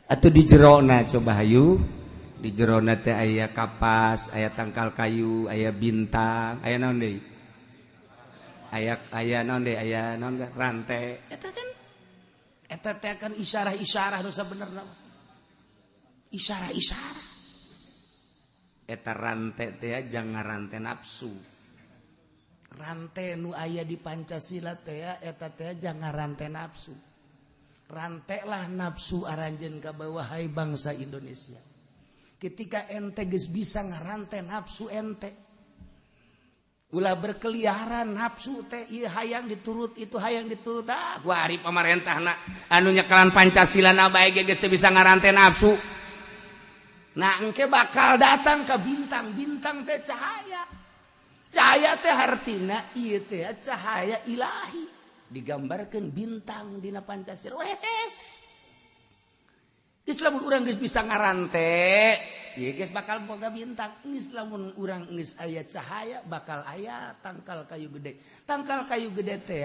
Atuh di jerona coba hayu. Di jerona teh aya kapas, aya tangkal kayu, aya bintang, aya naon deui? Aya naon deui? Aya naon rantai. Eta teh kan isyarah-isyarah nu sabenerna. Isyarah-isyarah. Eta rantai teh jangan rantai nafsu. Rantai nu aya di Pancasila teh eta teh jangan rantai nafsu. Rantai lah nafsu aranjeun ka bawah hai bangsa Indonesia. Ketika ente geus bisa ngarantai nafsu ente. Ulah berkeliaran nafsu teh ieu hayang diturut itu hayang diturut gua ari pamarentahna anu nyekelan Pancasila na bae geus teu bisa ngarantai nafsu. Nah engke bakal datang ke bintang teh cahaya teh artina ieu teh cahaya ilahi digambarkeun bintang dina Pancasila Islam urang geus bisa ngarante ieu geus bakal boga bintang. Islamun urang geus aya cahaya bakal aya tangkal kayu gede. Tangkal kayu gede teh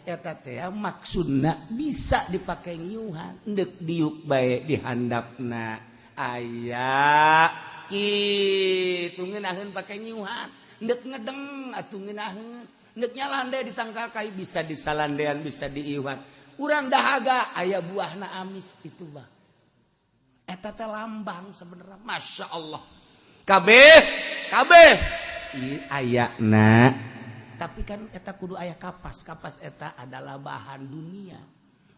eta teh maksudna bisa dipake ngiuhan, deuk diuk bae di handapna aya kitu ngeunaheun pake ngiuhan, deuk ngedeng atuh ngeunaheun, deuk nyalande di tangkal kayu bisa disalandean bisa diiuhan. Urang dahaga aya buahna amis itu bah. Eta teh lambang sebenarnya, masya Allah. Kabeh ieu ayana. Tapi kan eta kudu aya kapas. Kapas eta adalah bahan dunia.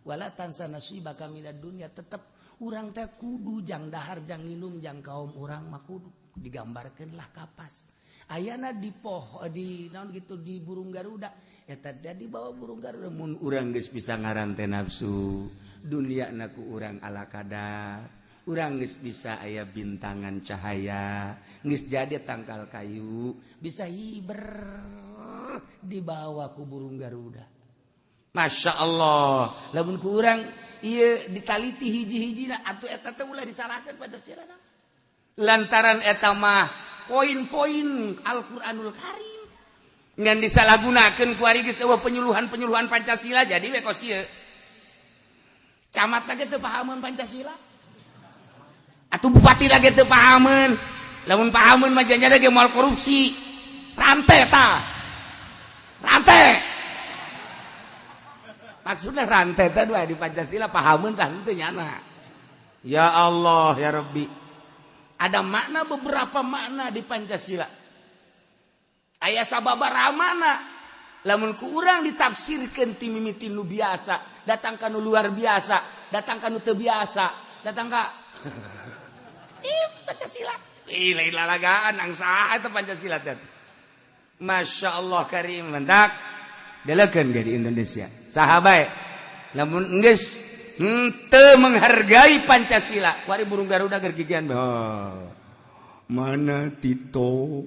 Wala tansa nasibaka minad dunya. Tetep urang teh kudu jang dahar jang nginum jang kaum urang mah kudu digambarkeun lah kapas. Ayana di naon gitu di burung Garuda. Eta teh di bawah burung Garuda mun urang geus bisa ngarante nafsu, dunyana ku urang ala kadar. Urang geus bisa aya bintangan cahaya, geus jadi tangkal kayu, bisa hiber dibawa ku burung Garuda. Masya Allah, lamun ku urang ieu ditaliti hiji-hijina atuh eta teh ulah disalahkeun Pancasila. Lantaran eta mah poin-poin Al-Qur'anul Karim ngan disalahgunakeun ku ari geus eueuh penyuluhan-penyuluhan Pancasila jadi we kos kieu. Camat teh teu pahameun Pancasila. Atuh bupati lagi teu pahameun. Lamun pahameun mah janjana ge moal korupsi. Rante tah. Rante. Maksudna rante teh dua di Pancasila pahameun tah henteu nyana. Ya Allah ya Rabbi. Ada makna beberapa makna di Pancasila. Aya sababaraha makna. Lamun ku urang ditafsirkeun ti mimiti nu biasa, datang ka nu luar biasa, datang ka nu teu biasa, datang ka Pancasila. Lain lalagaan ang saha eta Pancasila teh. Masya Allah karim mendak delekeun ge di Indonesia. Saha bae lamun geus teu menghargai Pancasila, kuari burung Garuda keur gigian bae. Mana Tito?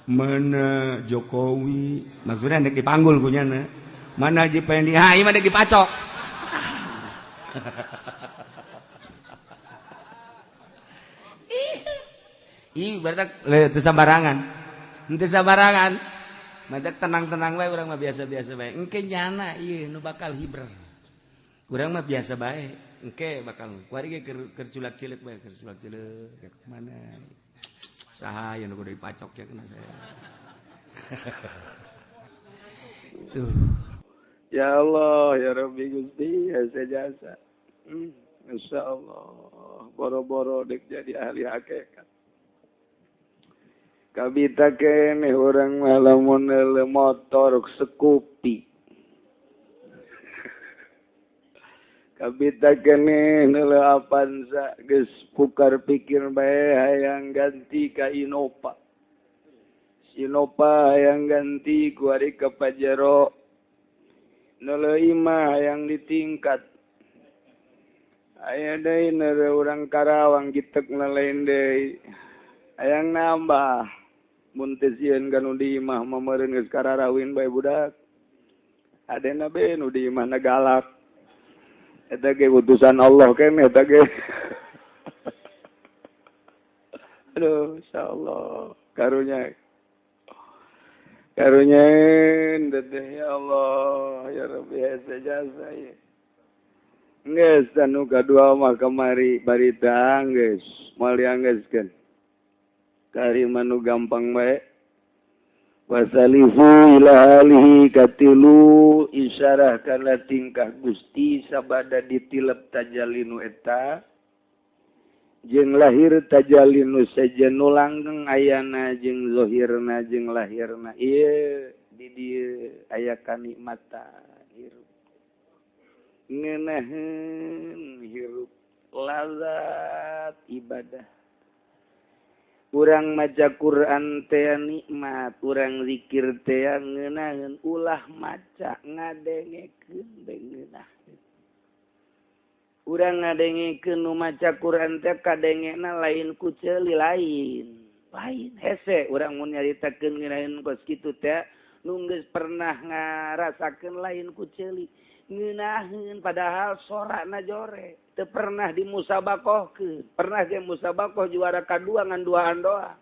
Mana Jokowi? Maksudnya nek dipanggul kunyana. Mana Haji Pendi? Ha, ieu mah nek dipacok. Berarti teu sabarangan. Henteu sabarangan. Matak tenang-tenang wae urang mah biasa-biasa bae. Engke nyana ieu nu bakal hiber. Urang mah biasa bae. Engke bakal kuari ge keur culak-cileuk bae, keur culak-cileuk ke mana. Saha yang kudu dipacok ya kena saya. Itu. Ya Allah, ya Rabbi Gusti, hasa jasa. Masya Allah, boro-boro dek jadi ahli hakikat. Kabita kene orang malamun motor sekupi. Kabita kene nele Avanza geus pukar pikir bae hayang ganti ka Innova. Innova hayang ganti ku ari ka Pajero. Nele imah hayang ditingkat. Aya deui nere urang Karawang gitek nelain deui. Hayang nambah. Mun teu sieun ka nu di imah mah meureun geus kararawin bae budak. Adena be nu di imah na galak. Eta ge utusan Allah keneh eta ge. Aduh, insyaallah karunya. Karunyaeun dedeh ya Allah, ya Rabbi hasa jasa ya. Geus anu kadua mah kamari barita geus moal dianggeuskeun. Kari manu gampang bae. Wasalifu ila alihi katilu isyarah kana tingkah Gusti sabada ditilep tajalinu eta jeung lahir tajalinu sajenu langgeng ayana jeung zahirna jeung lahirna ieu di dieu aya kanikmatan hirup ngeunaheun hirup lazat ibadah. Urang maca Quran teh nikmat, urang zikir teh ngeunaheun ulah maca ngadengekeun beungeunah. Urang ngadengekeun nu maca Quran teh kadengena lain ku ceuli lain. Lain hese urang mun nyaritakeun ngeunaheun kos kitu teh nu geus pernah ngarasakeun lain ku ceuli. ngenaheun padahal sorakna jore teu pernah dimusabakohkeun pernah ge musabakoh juara kadua ngan duaan doa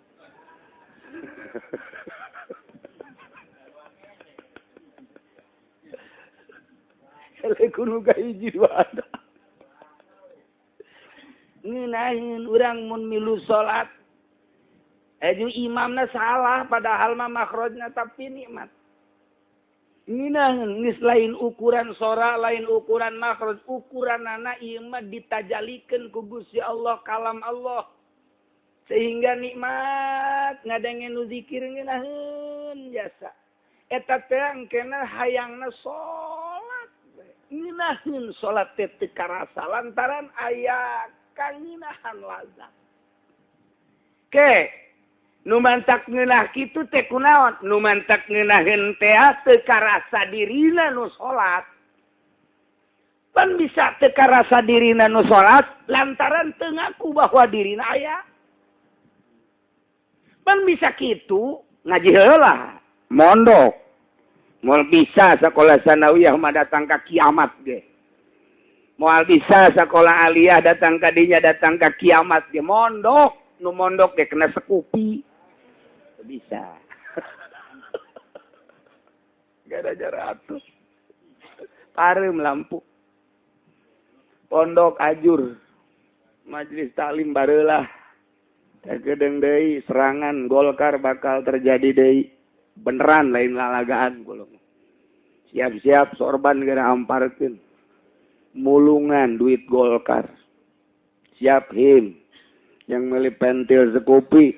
ele kudu kahiji duaan doa ngenaheun urang mun milu salat aju imamna salah padahal mah makhrajna tapi nikmat ngenaheun geus lain ukuran sora lain ukuran makhraj ukuranana ieu mah ditajalikeun ku Gusti Allah kalam Allah sehingga nikmat ngadengen nu zikir ngenaheun jasa eta teh engkena hayangna salat ngenaheun salat teh teu karasa lantaran aya kanginahan lazat ke nu mantak ngeunah kitu teh kunaon nu mantak ngeunaheun teh teu karasa dirina nu salat pan bisa teu karasa dirina nu salat lantaran teu ngaku bahwa dirina aya pan bisa kitu ngaji heula mondok moal bisa sakola sanawiyah mah datang ka kiamat ge moal bisa sakola aliyah datang ka dinya datang ka kiamat ge mondok nu mondok ge kena sekupi bisa gak ada jarak pareum lampu pondok ajur majelis taklim barelah gedeng deui serangan Golkar bakal terjadi deui beneran lain lalagaan golong siap-siap sorban geura amparkeun mulungan duit Golkar siap him yang meuli pentil sekupi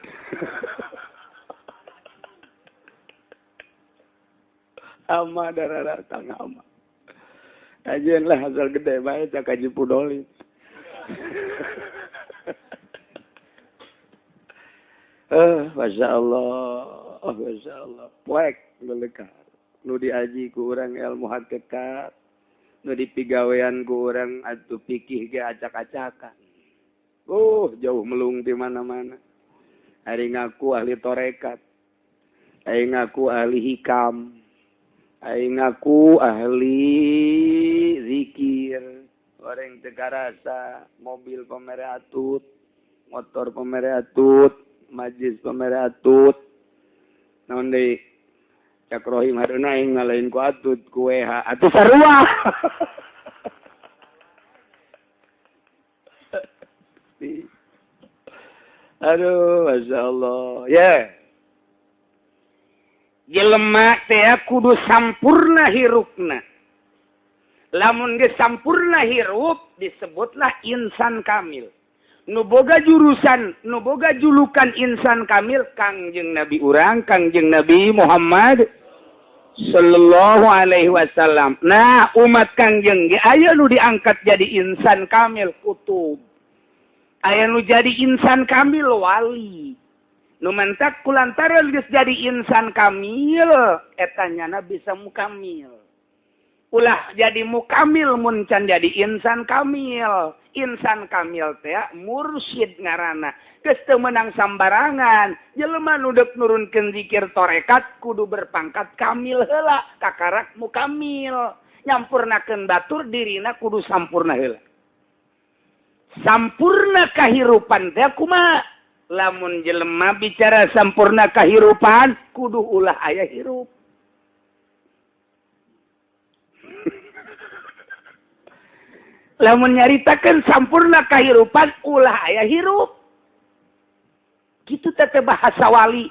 ama darah datang ama kajian lah asal gede bae cak kaji pudoli Masya Allah poek belekar nu diaji ku urang ilmu hakikat nu dipigawean ku urang atuh pikih ge acak-acakan jauh melung di mana-mana ari ngaku ahli torekat ari ngaku ahli hikam aing ngaku ahli zikir orang teu karasa mobil pamere atut motor pamere atut majlis pamere atut naon deui cak rohim hareuna aing ngalain ku atut ku WH atuh sarua aduh masyaallah jelema teh kudu sampurna hirupna. Lamun ge sampurna hirup disebutlah insan kamil. Nu boga jurusan, nu boga julukan insan kamil Kangjeng Nabi urang, Kangjeng Nabi Muhammad sallallahu alaihi wasallam. Nah, umat Kangjeng ge aya nu diangkat jadi insan kamil kutub. Aya nu jadi insan kamil wali. Nu mentak kulantaran geus jadi insan kamil etanya bisa mukamil ulah jadi mukamil mun can jadi insan kamil teh mursyid ngaranna geus teu meunang sambarangan jelema nu deuk nurunkeun zikir torekat kudu berpangkat kamil heula kakarak mukamil nyampurnakeun batur dirina kudu sampurna heula sampurna kahirupan teh kumaha lamun jelema bicara sampurna kahirupan kudu ulah aya hirup lamun nyaritakeun sampurna kahirupan ulah aya hirup kitu teh bahasa wali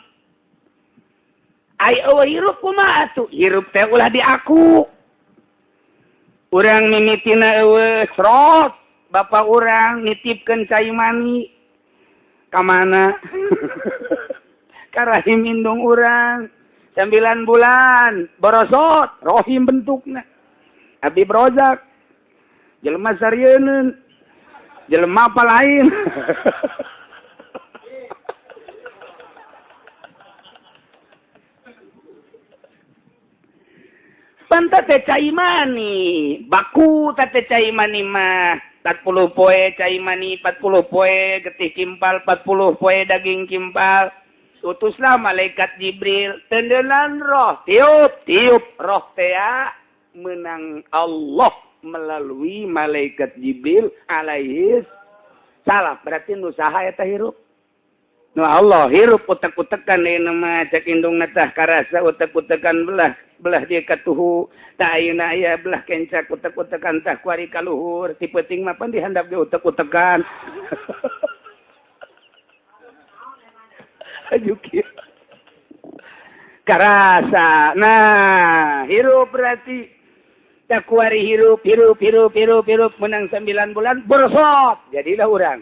aya hirup kumaha atuh hirup teh ulah diaku urang mimitina eueuh srot bapak urang nitipkeun cai mani kamana karahim indung urang 9 bulan borosot rohim bentukna abdi brojak jelema sarieun jelema apa lain panta teh cai mani baku teh cai mani mah 40 poe cai mani 40 poe getih kimpal 40 poe daging kimpal utuslah malaikat Jibril tendenan roh tiup roh teh menang Allah melalui malaikat Jibril alaihi salam. Berarti nu saha eta hirup? Nu Allah hirup utek-utekan ieu mah cek indung tah karasa utek-utekan belah dia katuhu tah ayeuna aya belah kencak utek-utekan tah kuari kaluhur ti peuting mah pan dihandap ge utek-utekan. Ajuki. Karasa. Nah, hirup berarti tak kuari hirup menang 9 bulan borsot. Jadilah orang.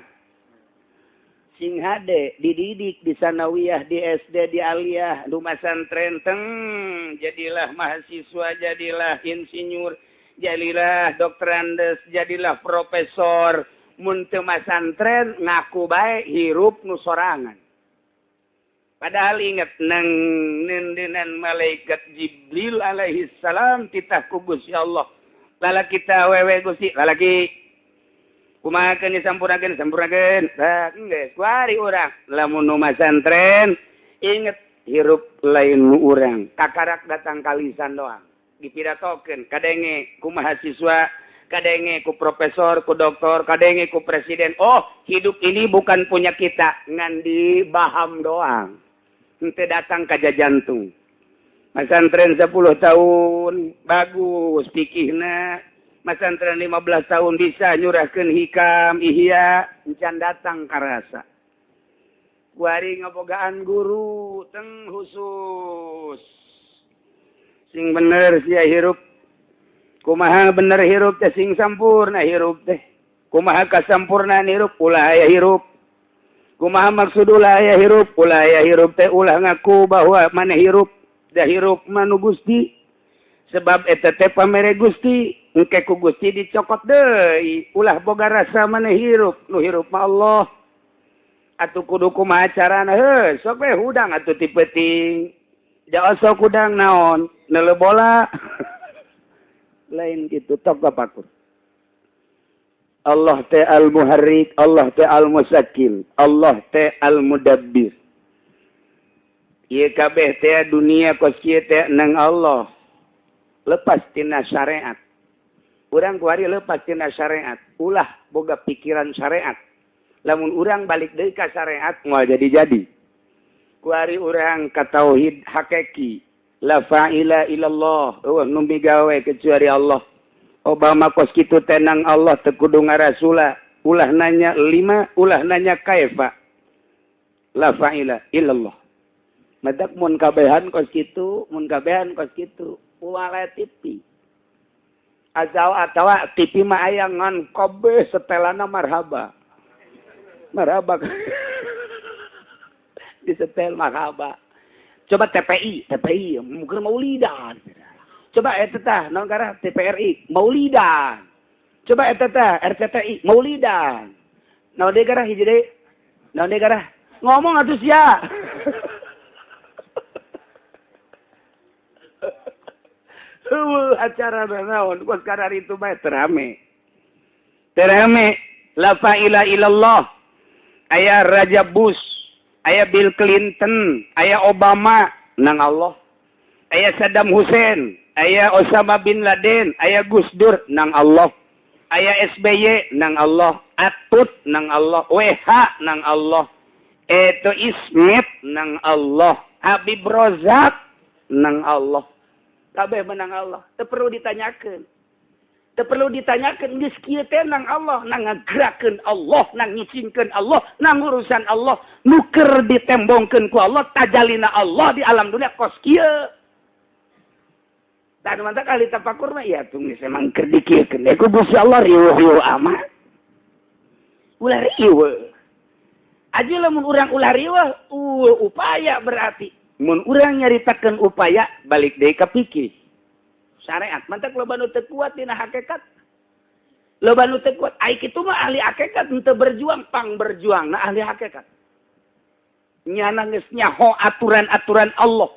Sing hade dididik di sanawiyah, di SD, di aliyah, rumah santren teng. Jadilah mahasiswa, jadilah insinyur, jadilah dokterandes, jadilah profesor. Mun teu masantren ngaku bae hirup nu sorangan. Padahal ingat nang nendenan malaikat Jibril alaihi salam titah ku Gusti Allah. Lala kita wewe Gusti, lalaki kumahakeun disampurnakeun. Tah geus kuari urang. Lamun nu masantren inget hirup lain nu urang. Kakarak datang kalisan doang. Dipiratokeun kadenge ku mahasiswa, kadenge ku profesor, ku doktor, kadenge ku presiden. Oh, hidup ini bukan punya kita, ngan dibaham doang. Ente datang kaja jantung. Masantren 10 tahun, bagus pikihna. Masantren 15 tahun bisa nyurahkeun hikam, ihya, encan datang karasa. Kuari ngabogaan guru, teng khusus. Sing bener sia hirup. Kumaha bener hirup teh sing sampurna hirup teh. Kumaha kasampurnaan hirup, ulah aya hirup. Kumaha maksud ulah aya hirup? Ulah aya hirup teh ulah ngaku bahwa maneh hirup. Da hirup manu Gusti. Sebab eta teh pamere Gusti. Engke ku Gusti dicokot deui. Ulah boga rasa maneh hirup. Nu hirup mah Allah. Atuh kudu kumaha carana? Heuh, sok we hudang atuh ti peuting. Da sok hudang naon? Neuleuh bola. Lain kitu tok bapakur. Allah teh al-muharrik, Allah teh al-musakkin, Allah teh al-mudabbir. Ieu kabeh teh dunia kos kieu teh nang Allah. Lepas tina syariat. Urang kuari lepas tina syariat, ulah boga pikiran syariat. Lamun urang balik deui ka syariat moal jadi-jadi. Kuari urang ka tauhid hakiki, la fa'ila illallah, eueuh nu migawe kecuali Allah. Obama kos kitu tenang Allah tekudu ngarasula. Ulah nanya 5, ulah nanya kaifa. La fa'ila illallah. Madak mun kabehan kos kitu, ulah TV. Atawa TV mah aya ngan kabeh setelana marhaba. Marhaba. Disetel marhaba. Coba TPI mungkin maulidan. Coba eta tah naon garah TPRI maulidan. Coba eta tah RCTI maulidan. Naon deui garah hiji deui? Naon deui garah? Ngomong atuh sia. Acara naon kos kadar itu mah terame. La fa'ila illallah. Aya Raja Bush, aya Bill Clinton, aya Obama nang Allah. Aya Saddam Hussein, aya Osama bin Laden, aya Gus Dur nang Allah. Aya SBY nang Allah, Atut nang Allah, WH nang Allah. Eto Ismet nang Allah, Habib Rozak nang Allah. Kabeh menang Allah. Teu perlu ditanyakeun. Teu perlu ditanyakeun geus kieu teh nang Allah, nang ngagerakeun Allah, nang ngicingkeun Allah, nang urusan Allah, nuker ditembongkeun ku Allah, tajalina Allah di alam dunia kos kieu. Dan mantap kali tapakur mah ya tunggu semang keur dikiekeun. Ku Gusti Allah riweuh amat. Ulah riweuh. Aji lamun urang ulah riweuh, upaya berarti. Mun urang nyaritakeun upaya balik deui ka fikih. Syariat mantap loba nu teu kuat dina hakikat. Loba nu teu kuat ai kitu mah ahli hakikat henteu berjuang pang berjuang na ahli hakikat. Nyana geus nyaho aturan-aturan Allah.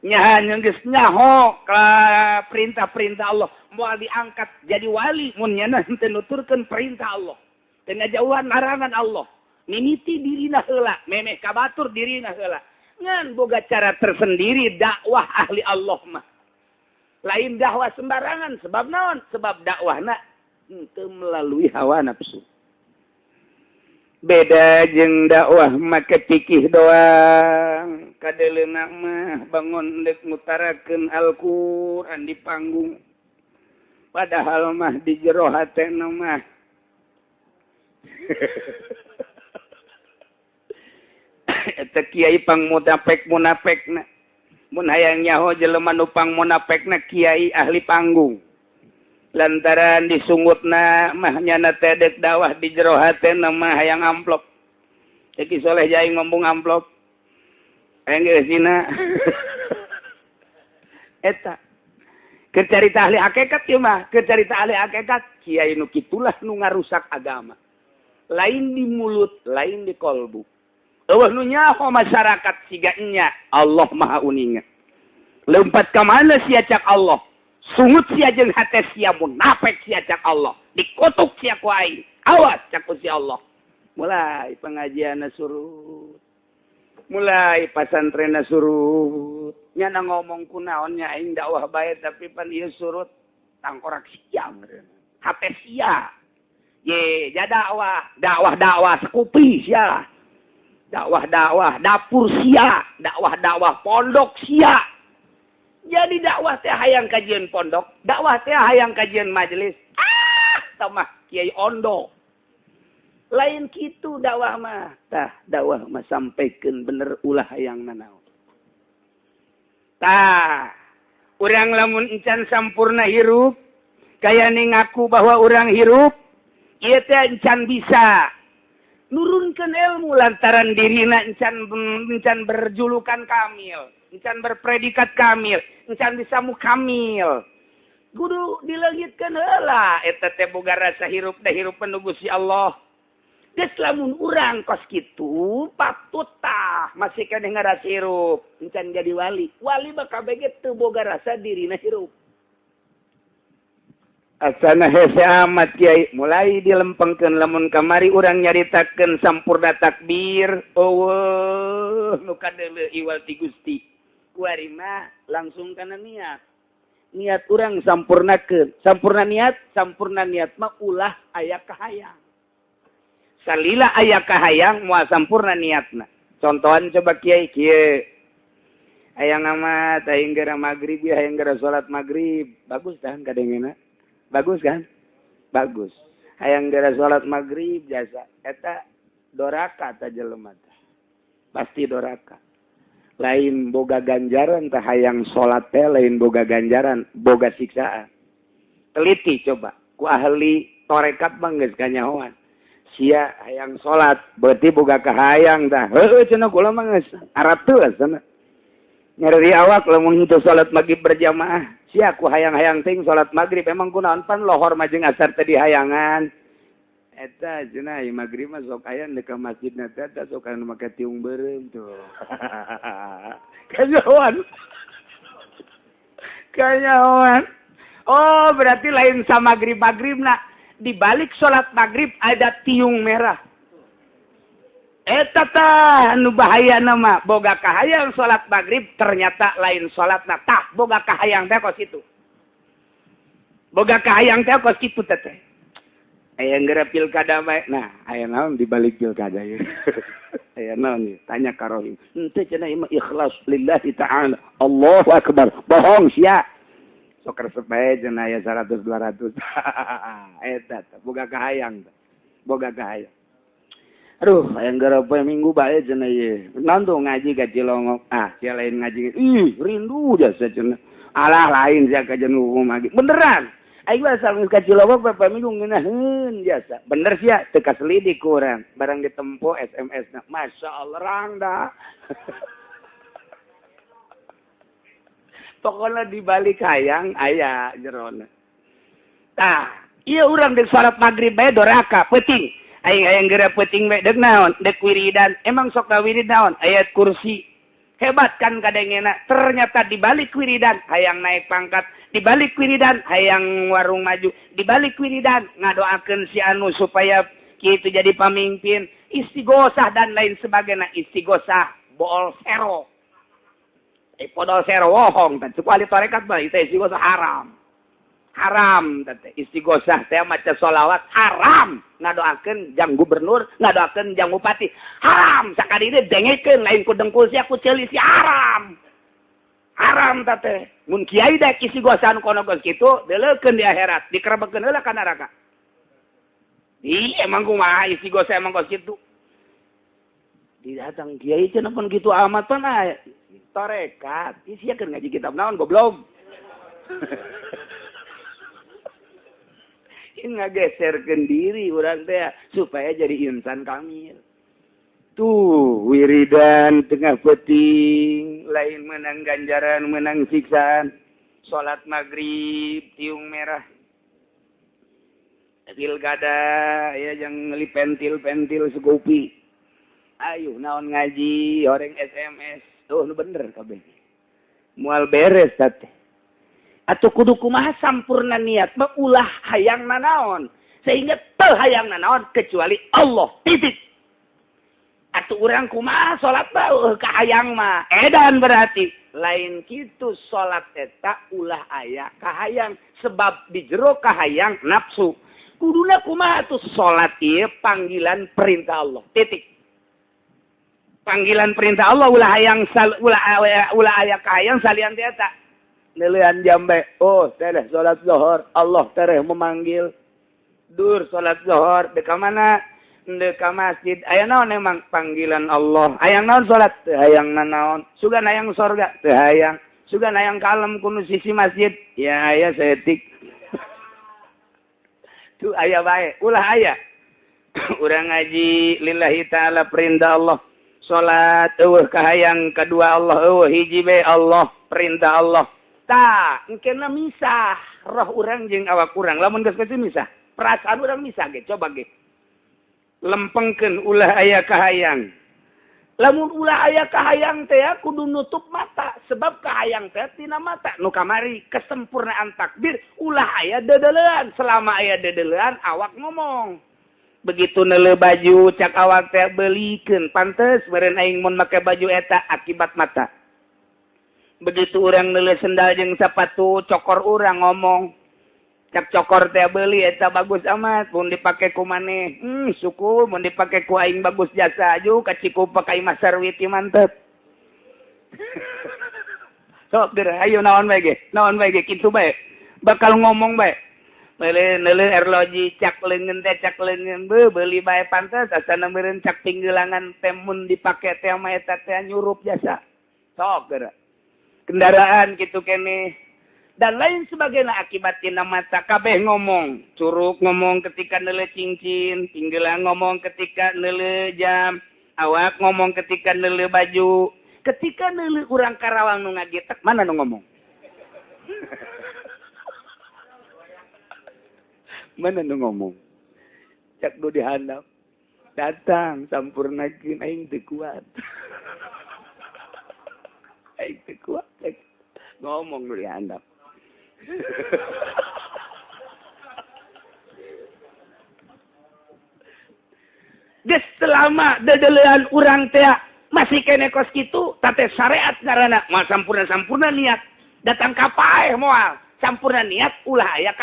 Nyaha geus nyaho ka perintah-perintah Allah. Moal diangkat jadi wali mun nyana henteu nuturkeun perintah Allah. Teu ngajauhan larangan Allah. Mimiti dirina heula, memeh kabatur dirina heula. Ngan boga cara tersendiri dakwah ahli Allah mah. Lain dakwah sembarangan. Sebab naon? Sebab dakwahna henteu melalui hawa nafsu. Beda jeung dakwah make pikih doang. Kadeleuna mah bangun deuk mutarakeun Al-Qur'an di panggung. Padahal mah di jero hatena mah eta kiai pang munafekna. Mun hayang nyaho jelema nu pang munafekna kiai ahli panggung. Lantaran disungutna mah nyana teh deuk dakwah di jero hatena mah hayang amplop. Eki Soleh Jai ngomong amplop. Hayang geusina. Eta. Keur carita ahli hakikat ieu mah, keur carita ahli hakikat kiai nu kitulah nu ngarusak agama. Lain di mulut, lain di kolbu. Eueuh nu nyaho masyarakat siga nya Allah Maha Uninga. Lompat ka mana sia cak Allah? Sungut sia jeung hate sia munafik sia cak Allah. Dikutuk sia ku aing. Awas cak ku sia Allah. Mulai pengajianna surut. Mulai pasantrenna surut. Nyana ngomong kunaonnya aing dakwah bae tapi pan ieu surut tangkorak sia meureun. Hate sia. Ye, ja dakwah sekupi sia. Dakwah dapur sia, dakwah pondok sia. Jadi dakwah teh hayang kajian pondok, dakwah teh hayang kajian majelis. Tamah kiai ondo. Lain kitu dakwah mah. Tah, dakwah mah sampaikeun bener ulah hayang nanaon. Tah, urang lamun encan sampurna hirup, kayani ngaku bahwa urang hirup, ieu teh encan bisa nurunkeun ilmu lantaran dirina encan berjulukan kamil, encan berpredikat kamil, encan bisa mukamil. Kudu dileungitkeun heula eta teh boga rasa hirup da hirup menuju si Allah. Geus lamun urang kos kitu patut tah masih keneh ngarasa hirup, encan jadi wali. Wali mah kabeh teu boga rasa dirina hirup. Asana hese amat kiai mulai dilempengkeun lamun kamari urang nyaritakeun sampurna takbir eueuh nu kadeuleu iwal ti Gusti kuari mah langsung kana niat urang sampurnakeun sampurna niat mah ulah aya kahayang salila aya kahayang moal sampurna niatna contohan coba kiai kieu hayang amat hayang gara magrib ya hayang gara salat magrib bagus dah kadengena. Bagus kan? Bagus. Hayang gara salat magrib jasa. Eta doraka ta jelema teh. Pasti doraka. Lain boga ganjaran tah hayang salat teh lain boga ganjaran, boga siksaan. Teliti coba. Ku ahli tarekat mah geus kanyahoan. Sia hayang salat berarti boga kahayang tah. Heueuh cenah kula mah geus arab teu asana. Nyari awak lamun henteu salat magrib berjamaah. Sia ku hayang-hayang ting salat magrib emang kunaon pan lohor mah jeung asar teh dihayangan. Eta cenah ieu magrib mah sok aya deuk ka masjidna teh sok anu make tiung beureum tuh. Kanyahoan. Oh, berarti lain sama magrib-magribna. Di balik salat magrib ada tiung merah. Eta tah anu bahayana mah boga kahayang salat magrib ternyata lain salatna tah boga kahayang teh kos kitu. Boga kahayang teh kos kitu teh. Aya geura pilkada bae. Nah, aya naon di balik pilkada ieu? Aya naon ieu? Tanya ka rohim. Henteu cenah ieu ikhlas lillahi ta'ala. Allahu akbar. Bohong sia. Sok resep bae cenah aya 100 200. Eta teh boga kahayang teh. Boga kahayang. Aduh, hayang gara poe Minggu bae cenah ieu. Naon tuh ngaji ka Cilongok. Sia lain ngaji. Rindu jasa cenah. Alah lain sia ka jeneng magi. Beneran. Aing asal geus ka Cilongok poe Minggu ngeunaheun jasa. Bener sia teu kaselidik ku urang. Barang ditempo SMS-na. Masyaallah rang da. Pokona di balik hayang aya jerona. Tah, ieu urang deuk salat magrib bae doraka peuting. Aing geura peuting we deuk naon deuk wiridan emang sok wirid naon ayat kursi hebat kan kadengena ternyata di balik wiridan hayang naik pangkat di balik wiridan hayang warung maju di balik wiridan ngadoakeun si anu supaya kitu jadi pamimpin istighosah dan lain sebagainya istighosah bool sero podol serowohong teh kuali tarekat mah itu istighosah haram. Haram teh istighosah teh maca sholawat haram. Ngadoakeun jang gubernur, ngadoakeun jang bupati. Haram sakali ieu dengekeun lain ku dengkul sia ku ceulis sia haram. Haram teh. Mun kiai dek istighosah anu kono geus kitu, deuleukeun di akhirat, dikerebekeun heula ka neraka. Emang kumaha istighosah emang geus kitu. Didatang kiai cenah pun kitu amat pana. Tarekat, isia keur ngaji kitab naon goblok. Ngageserkeun diri urang teh supaya jadi insan kamil. Tuh wiridan tengah peting, lain menang ganjaran, menang siksaan. Salat maghrib, tiung merah. Pilkada, ya jangan ngeli pentil segopi. Ayo naon ngaji, orang SMS. Tuh nu bener kabeh. Moal beres teh. Atuh kudu kumaha sampurna niat mah ulah hayang nanaon. Sehingga teu hayang nanaon kecuali Allah. Titik. Atuh urang kumaha salat mah kahayang mah. Edan berarti lain kitu salat eta ulah aya kahayang sebab di jero kahayang nafsu. Kuduna kumaha tuh salat ieu panggilan perintah Allah. Titik. Panggilan perintah Allah ulah hayang ulah aya kahayang salian teh eta. Neulean jambe. Oh, tereh salat zuhur. Allah tereh memanggil. Dur salat zuhur deka mana? Deka masjid. Aya naon emang panggilan Allah. Hayang naon salat? Teu hayang nanaon. Sugan hayang sorga? Teu hayang. Sugan hayang kalem kuno sisi masjid? Ya aya setik. Tu aya bae. Ulah aya. Urang ngaji lillahi taala perintah Allah. Salat eueuh kahayang kedua Allah eueuh hiji bae Allah perintah Allah. Tah, engkena misah roh urang jeung awak urang. Lamun geus kitu misah, perasaan urang misah ge, coba ge. Lempengkeun ulah aya kahayang. Lamun ulah aya kahayang teh kudu nutup mata sebab kahayang teh tina mata. Nu kamari kesempurnaan takbir ulah aya dedeleuan. Selama aya dedeleuan awak ngomong. Begitu neuleuh baju cak awak teh beulikeun pantes beureun aing mun make baju eta akibat mata. Begitu orang neuleuh sendal jeung sepatu cokor urang ngomong cak cokor teh beuli eta bagus amat mun dipake ku maneh syukur mun dipake ku aing bagus jasa aju kaciku pakai Mas Sarwiti mantep. Sok ger ayo naon bae ge kitu bae bakal ngomong bae neuleuh erloji cak leungeun teh cak leungeun beuli bae pantes asana meureun cak pinggeulangan teh mun dipake teh mah eta teh nyurup jasa. Sok ger kendaraan gitu kene dan lain sebagainya akibat tina mata kabeh ngomong curug ngomong ketika neuleuh cincin pinggeulang ngomong ketika neuleuh jam awak ngomong ketika neuleuh baju ketika neuleuh urang Karawang nu ngagetek mana nu ngomong mana nu ngomong cak nu dihandap datang sampurnakeun aing teu kuat. Aing teu kuat. Ngomong nu dihandap. Geus selama dedeleuan urang teh masih kene kos kitu, tate syariat ngaranna moal sampurna niat. Datang ka paeh moal sampurna niat ulah aya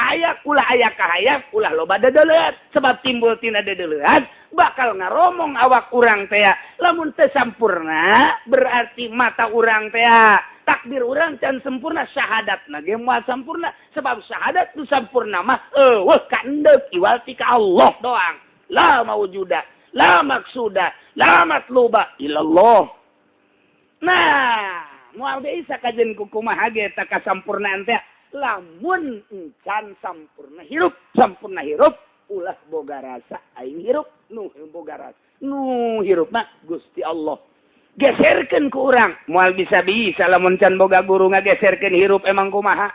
kahayang, ulah loba dedeleuan. Sebab timbul tina dedeleuan bakal ngaromong awak urang teh. Lamun teu sampurna berarti mata urang teh takbir urang can sempurna syahadatna ge moal sampurna sebab syahadat nu sampurna mah eueuh kaendeup iwal ti ka Allah doang. La mawjuda, la maksuda, la matluba illallah. Nah, moal deui sakajeun ku kumaha ge ta kasampurnaan teh lamun encan sampurna hirup ulah boga rasa aing hirup nu boga rasa nu hirup mah Gusti Allah geserkeun ku urang moal bisa lamun can boga guru ngageserkeun hirup emang kumaha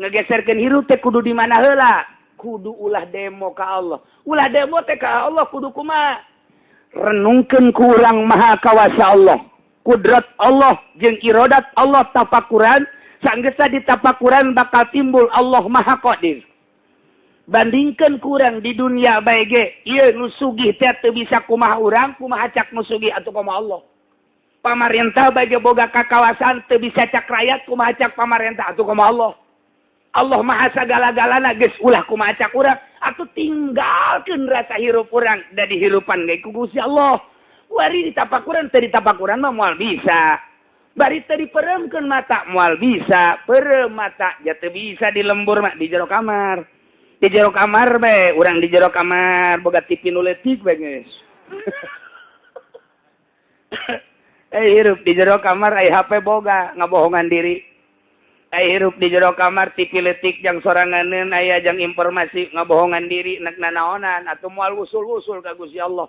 ngageserkeun hirup teh kudu di mana heula kudu ulah demo ka Allah ulah demo teh ka Allah kudu kumaha renungkeun ku urang maha kawasa Allah kudrat Allah jeung iradat Allah tafakuran sanggesa ditapakuran bakal timbul Allah Maha Qadir. Bandingkeun kurang di dunia bae ge, ieu nu sugih teh teu bisa kumaha urang, kumaha cak nu sugih atuh kumaha Allah. Pamarentah bagi boga kakawasan teu bisa cak rakyat kumaha cak pamarentah atuh kumaha Allah. Allah maha sagala-galana geus ulah kumaha cak urang atuh tinggalkeun rasa hirup urang da dihirupan ge ku Gusti Allah. Wari ditapakuran teu ditapakuran mah moal bisa. Bari teu dipereumkeun mata moal bisa. Peureum mata ja teu bisa di lembur mah di jero kamar. Di jero kamar be urang di jero kamar boga TV nu leutik we geus. Hirup di jero kamar ai HP boga ngabohongan diri. Hirup di jero kamar TV leutik jang soranganeun aya jang informasi ngabohongan diri nek nanaonan atuh moal usul-usul ka Gusti Allah.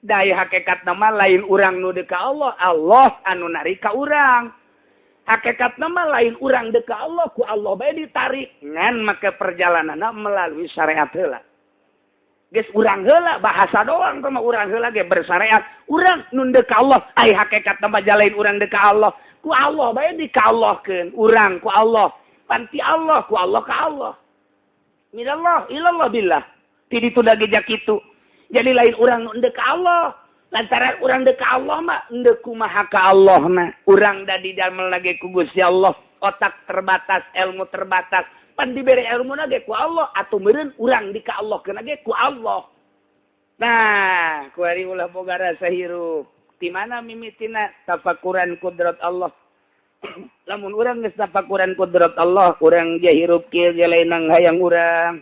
Da hakikat nama lain urang nu deuk ka Allah, Allah anu nari ka urang. Hakikat nama lain urang deuk ka Allah, ku Allah bae ditarik ngan make perjalananna melalui syariat heula. Geus urang heula bahasa doang mah urang heula ge bersyariat. Urang nu deuk ka Allah, ai hakikat nama jalain urang deuk ka Allah. Ku Allah bae dikaallahkeun, urang ku Allah. Panti Allah ku Allah ka Allah. Minallah ilallah billah. Ti ditu da geja kitu. Jadi lain urang nu endeu ka Allah. Lantaran urang deuk ka Allah mah endeu kumaha ka Allahna. Urang da di dalem lagi ku Gusti Allah, otak terbatas, ilmu terbatas. Pan dibere ilmuna ge ku Allah atuh meureun urang di ka Allah keuna ge ku Allah. Nah, kuari ulah boga rasa hirup. Di mana mimitina tafakuran kudrat Allah. Lamun urang geus tafakuran kudrat Allah, urang ge hirup kieu ge lain hayang urang.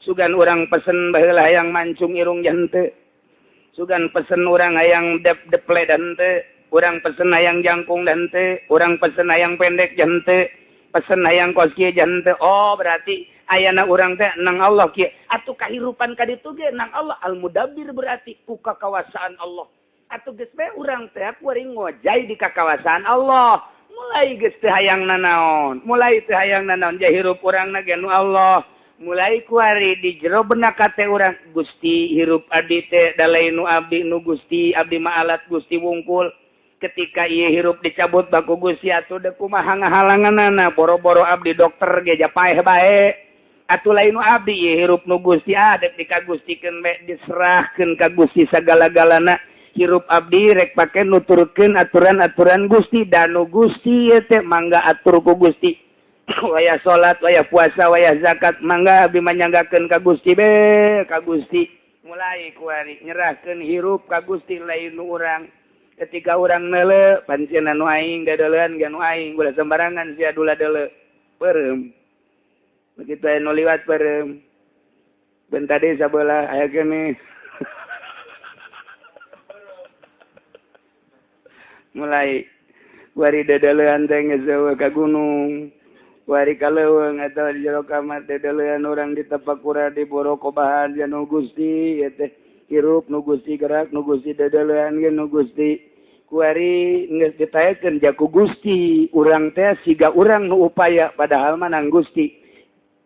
Sugan urang pesen baheula hayang mancung irung jante. Sugan pesen urang hayang deple dante. Urang pesen hayang jangkung dante. Urang pesen hayang pendek jante. Pesen hayang kos kieu jante. Oh berarti ayana urang teh nang Allah kieu. Atuh kahirupan ka ditu ge nang Allah al-mudabbir berarti ku kakawasaan Allah. Atuh geus bae urang teh kuring ngojay di kakawasaan Allah. Mulai geus teu hayang nanaon. Mulai teu hayang nanaon ja hirup urangna ge nu Allah. Mulai kuari di jero benak kate urang Gusti hirup abdi teh dalai nu abdi nu Gusti abdi mah alat Gusti wungkul ketika ieu hirup dicabut baku Gusti atuh deuk kumaha ngahalanganana boro-boro abdi dokter ge japaeh bae atuh lain nu abdi ieu hirup nu Gusti deuk dikagustikeun bae diserahkeun ka Gusti sagala-galana hirup abdi rek pake nuturkeun aturan-aturan Gusti dan nu Gusti ieu teh mangga atur ku Gusti. Wayah salat, wayah puasa, wayah zakat, mangga abdi manyanggakeun ka Gusti be, ka Gusti. Mulai kuari nyerahkeun hirup ka Gusti lain nu urang. Ketika urang neuleu, pancen anu aing dadeuleun ge anu aing, ulah sembarangan sia dula deuleu. Peureum. Begitu aya nu liwat peureum. Ben tadi sabelah aya kene. Mulai kuari dadeuleun teh geus ka gunung. Wari kaleuweung atawa di jero kamar dadeuleun urang di tapakura di boro kobahan ya nu Gusti ieu teh hirup nu Gusti gerak nu Gusti dadeuleun ge nu Gusti kuari geus ditaekeun jaku Gusti urang teh siga urang nu upaya padahal mah nang Gusti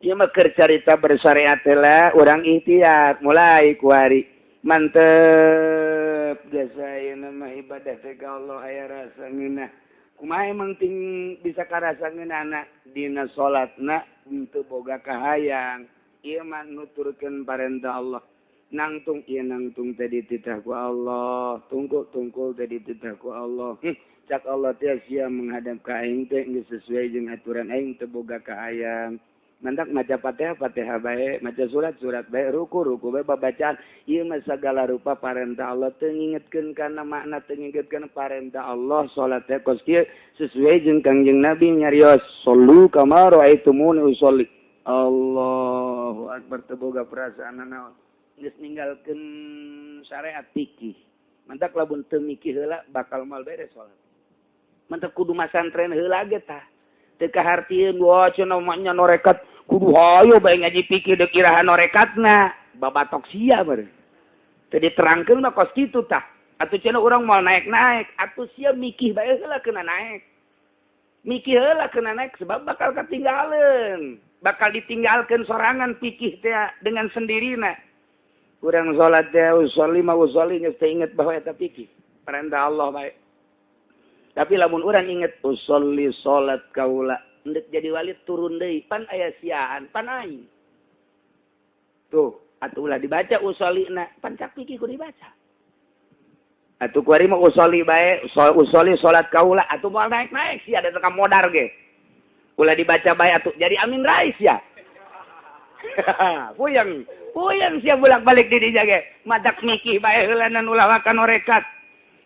ieu mah keur carita bersyariat heula urang ikhtiar mulai kuari mantep jasa ayeuna mah ibadah teh ka Allah aya rasa ngeunah. Kumaha emang ting bisa karasangeun anak dina salatna henteu boga kahayang ieu mah nuturkeun parentah Allah nangtung ieu nangtung teh dititah ku Allah tungkul teh dititah ku Allah cak Allah teh sia menghadap ka aing teh geus sesuai jeung aturan aing teu boga kahayang mandak maca Fatihah bae maca surat bae ruku bae babacaan ieu mah sagala rupa parentah Allah teu ngingetkeun kana makna teu ngingetkeun parentah Allah salat teh kos kieu sesuai jeung Kangjeng Nabi nyarios sallu kama raaitumuni usolli Allahu akbar teu boga perasaan naon geus ninggalkeun syariat fikih mantak lamun teu mikir heula bakal moal beres salat mantak kudu masantren heula ge tah teu kahartieun wah cenah nya norekat kudu hayo bae ngaji pikir deuk iraha norekatna babatok sia beureum teu diterangkeun mah kos kitu tah atuh cenah urang moal naek-naek atuh sia mikih bae heula keuna naek mikih heula keuna naek sebab bakal katinggaleun bakal ditinggalkeun sorangan pikih teh dengan sendirina urang salat teh usolli geus teu inget bahwa eta pikih perintah Allah bae. Tapi lamun urang inget usolli salat kaula endek jadi walid turun deui pan aya siaan pan aing. Tuh atuh ulah dibaca usolina pan cak pikir ku dibaca. Atuh kuari mah usoli bae, usoli salat kaula atuh moal naik-naik sia ada tekan modar ge. Ulah dibaca bae atuh jadi Amin Rais ya. Puyeng sia bolak-balik di dieu ge. Madak mikih bae heula nan ulah wakan orekat.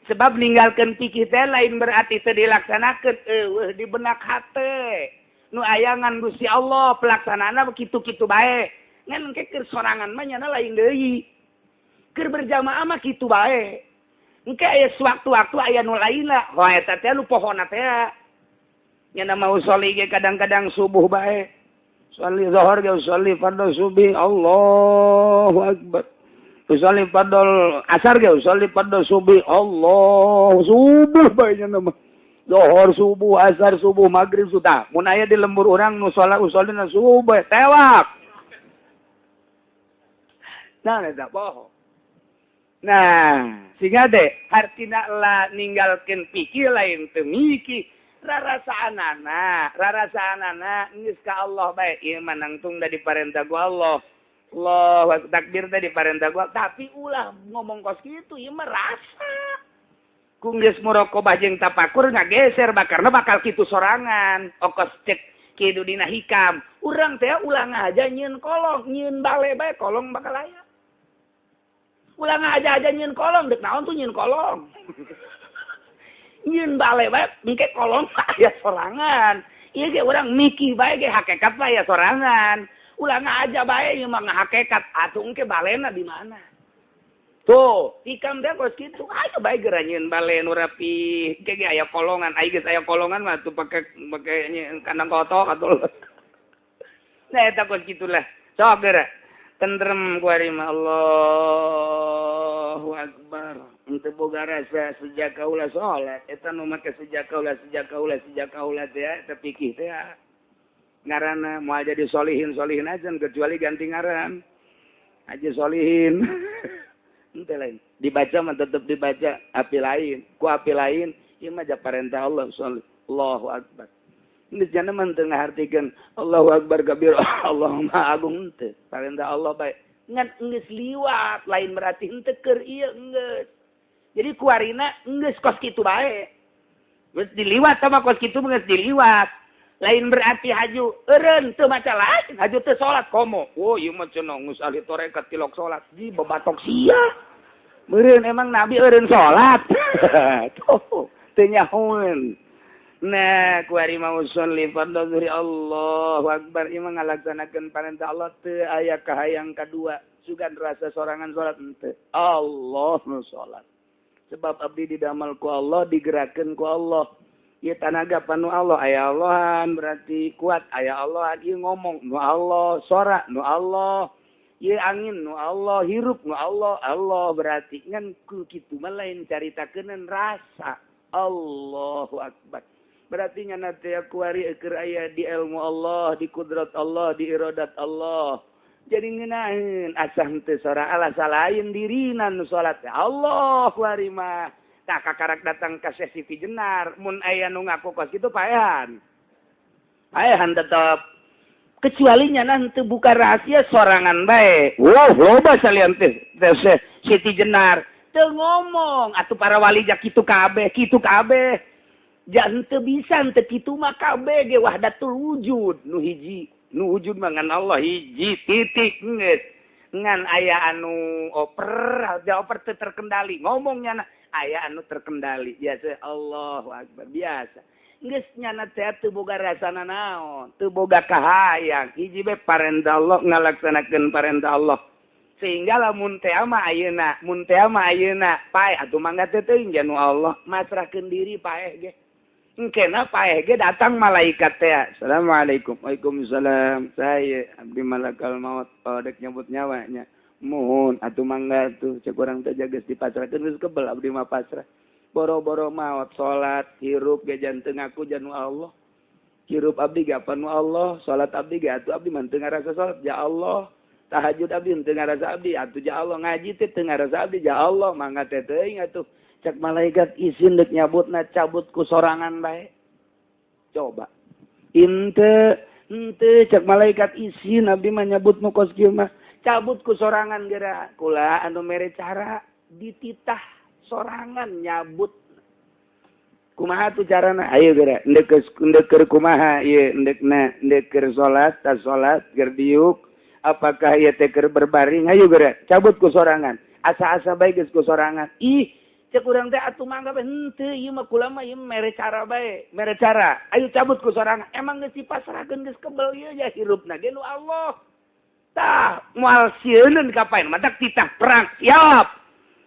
Sebab ninggalkeun pikih teh lain berarti teu dilaksanakeun eueuh di benak hate. Nu ayangan Gusti Allah pelaksanana kitu-kitu bae. Ngan engke keur sorangan mah nyana lain deui. Keur berjamaah mah kitu bae. Engke aya sewaktu-waktu aya nu lain lah. Hoe eta teh nu pohonna teh. Nyana mau soli ge kadang-kadang subuh bae. Soli zuhur ge soli fardhu subuh Allahu akbar. Soli fardhu asar ge soli fardhu subuh Allah subuh bae nyana mah. Zuhur subuh, asar subuh, maghrib sudah. Mun aya di lembur urang nu salat usolina subuh tewak. Nah, eta poho. Nah, sehingga deh hartina lah ninggalkeun pikir lain teu miki. Rarasaanana geus ka Allah bae. Ieu mah nangtung da diparentah ku Allah. Allah takbir teh diparentah ku Allah, tapi ulah ngomong kos kitu ieu mah rasa. Kunggeus muraqabah jeung tapakur ngageser bakarna bakal kitu sorangan. Okos cek kitu dina hikam. Urang teh ulah ngaja nyieun kolong, nyieun bale bae kolong bakal aya. Ulah ngaja nyieun kolong, deuk naon tuh nyieun kolong. Nyieun bale bae engke kolong aya sorangan. Ieu ge urang mikih bae ge hakikat bae aya sorangan. Ulah ngaja bae ieu mah hakikat atuh engke balena di mana. Tuh, hikam teh kos kitu. Ayo bae geura nyieun bale nu rapi. Ge aya kolongan, ai geus aya kolongan mah tuh pake kandang kotok atuh. Nah eta kos kitulah. Sok geura. Tentrem kuari mah Allahu akbar. Henteu boga rasa sejak kaula salat. Eta nu make sejak kaula teh eta pikih teh. Ngaranna moal jadi solihin aja kecuali ganti ngaran. Aja solihin. Ente lain. Dibaca mah tetap dibaca api lain. Ku api lain, ieu mah parentah Allah Allahu akbar. Geus jana mah teu ngahartikeun Allahu akbar kabir Allahumma agung teu. Parentah Allah bae. Ngan geus liwat lain berarti henteu keur ieu geus. Jadi kuarina geus kos kitu bae. Geus diliwat sama kos kitu geus diliwat. Lain berarti haju eureun teu maca lain, haju teu salat komo. Oh, ieu mah cenah geus ahli tarekat tilok salat. Di bebatok sia. Meureun emang Nabi eureun salat. Tuh, teu nyahoeun. Nah, kuari mau sholli fardhu zuhri Allahu akbar. Ieu mah ngalaksanakeun parentah Allah teu aya kahayang kadua. Sugan rasa sorangan salat henteu. Allah nu salat. Sebab abdi didamel ku Allah, digerakkeun ku Allah. Ieu tanaga panu Allah, aya Allahan berarti kuat, aya Allahan ieu ngomong nu Allah, sora nu Allah, ieu angin nu Allah, hirup nu Allah, Allah berarti ngan ku kitu mah lain caritakeun rasa. Allahu akbar. Berarti nyana teh kuari keur aya di ilmu Allah, di kudrat Allah, di iradat Allah. Jadi ngeunaheun asa henteu sora Allah salain dirina nu salat Allah kuari mah. Tak kakarak datang ke sesi jenar, mun aya nu ngaku kos kitu paehan. Paehan tetep. Kecuali nyana henteu buka rahasia sorangan bae. Wow, loba salian teh siti jenar. Teu ngomong atuh para wali jak kitu kabeh. Ja henteu bisa henteu kitu mah kabeh ge wahdatul wujud nu hiji. Nu wujud mah ngan Allah hiji titik geus. Ngan aya anu oper teu terkendali. Ngomongnya aya anu terkendali biasa Allahu akbar biasa geus nyana teh teu boga rasana naon teu boga kahayang hiji bae parentah Allah ngalaksanakeun parentah Allah sehingga lamun teh mah ayeuna paeh atuh mangga teh teuing janu Allah masrahkeun diri paeh ge engkena paeh ge datang malaikat teh assalamualaikum waalaikumsalam saya abdi malakal maut dek nyebut nyawanya mohon atuh mangga tuh cek urang teh geus dipasrahkeun geus kebel abdi mah pasrah boro-boro maot salat hirup ge janten ngaku janu Allah hirup abdi ge apa nu Allah salat abdi ge atuh abdi mah teu ngarasa salat ja Allah tahajud abdi teu ngarasa abdi atuh ja Allah ngaji teh teu ngarasa abdi ja Allah mangga teh teuing atuh cek malaikat izin deuk nyabutna cabut ku sorangan bae coba henteu cek malaikat izin abdi mah nyabut nu kos kieu mah cabut ku sorangan geura kula anu mere cara dititah sorangan nyabut kumaha tuh carana ayo geura ndeukeun kumaha ieu ndek salat tas salat keur diuk apakah ieu teh keur berbaring ayo geura cabut ku sorangan asa-asa bae geus ku sorangan ih cek urang teh atuh mangga bae henteu ieu mah kula mah ieu mere cara bae mere cara ayo cabut ku sorangan emang geus dipasrahkeun geus kebel ieu ya hirupna ge nu Allah tah moal sieun kapain mah tak titah perang siap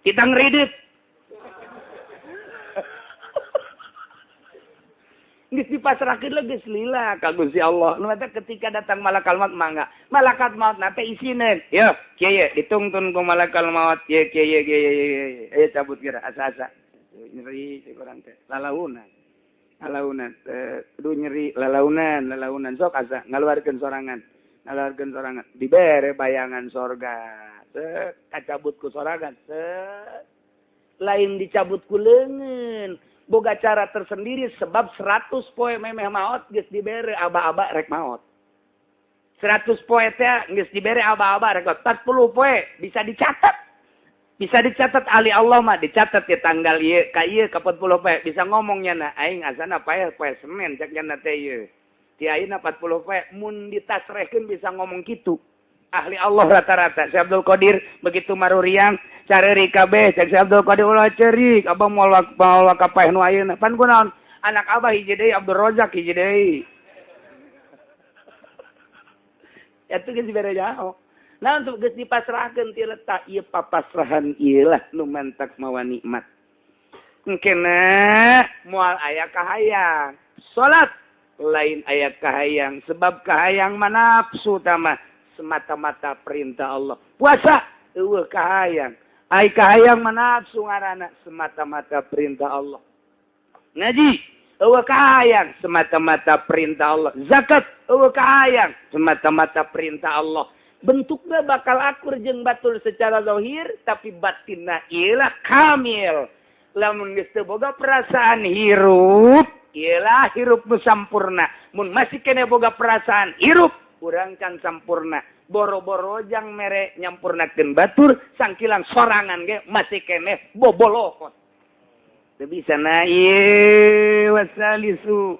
kita ngredit geus dipasrahkeun lah geus lila ka Gusti Allah. Nu eta ketika datang malakal maut mangga. Malakat maut na teh isieun. Yo, kieu ditungtun ku malakal maut. Kieu. Ayo cabut geura asa-asa. Nyeri si urang teh. Lalaunan. Kudu nyeri lalaunan. Sok asa ngaluarkeun sorangan. Dibere bayangan sorga. Kacabut ku sorangan. Lain dicabut ku leungeun. Boga cara tersendiri sebab 100 poe memeh maot geus dibere aba-aba rek maot. 100 poe teh geus dibere aba-aba rek 40 poe bisa dicatat. Bisa dicatat ahli Allah mah dicatat ya tanggal ieu ka ieu ka 40 poe bisa ngomong nya na aing asana poe Senin cek nya teh ieu. Ti ayeuna 40 poe mun ditasrehkeun bisa ngomong kitu. Ahli Allah rata-rata. Si Abdul Qadir begitu maruriang careurik kabeh cek si Abdul Qadir ulah ceurik abang moal kapaeh nu ayeuna pan kunaon anak abah hiji deui Abdul Razak hiji deui eta geus dibere nyaho nah untuk geus dipasrahkeun ti letak ieu papasrahan ieu lah nu mantak mawa nikmat engkena moal aya kahayang salat lain aya kahayang sebab kahayang manapsu tama semata-mata perintah Allah puasa eueuh kahayang ai kahayang manapsu ngaranna semata-mata perintah Allah. Ngaji eueuh kahayang semata-mata perintah Allah. Zakat eueuh kahayang semata-mata perintah Allah. Bentukna bakal akur jeung batur secara zahir tapi batinna ialah kamil. Lamun geus teu boga perasaan hirup, ialah hirup nu sampurna. Mun masih kene boga perasaan hirup, urang can sampurna. Boro-boro jang mere nyampurnakeun batur sangkilang sorangan ge masih keneh bobolokot teu bisa na ieu wasalisu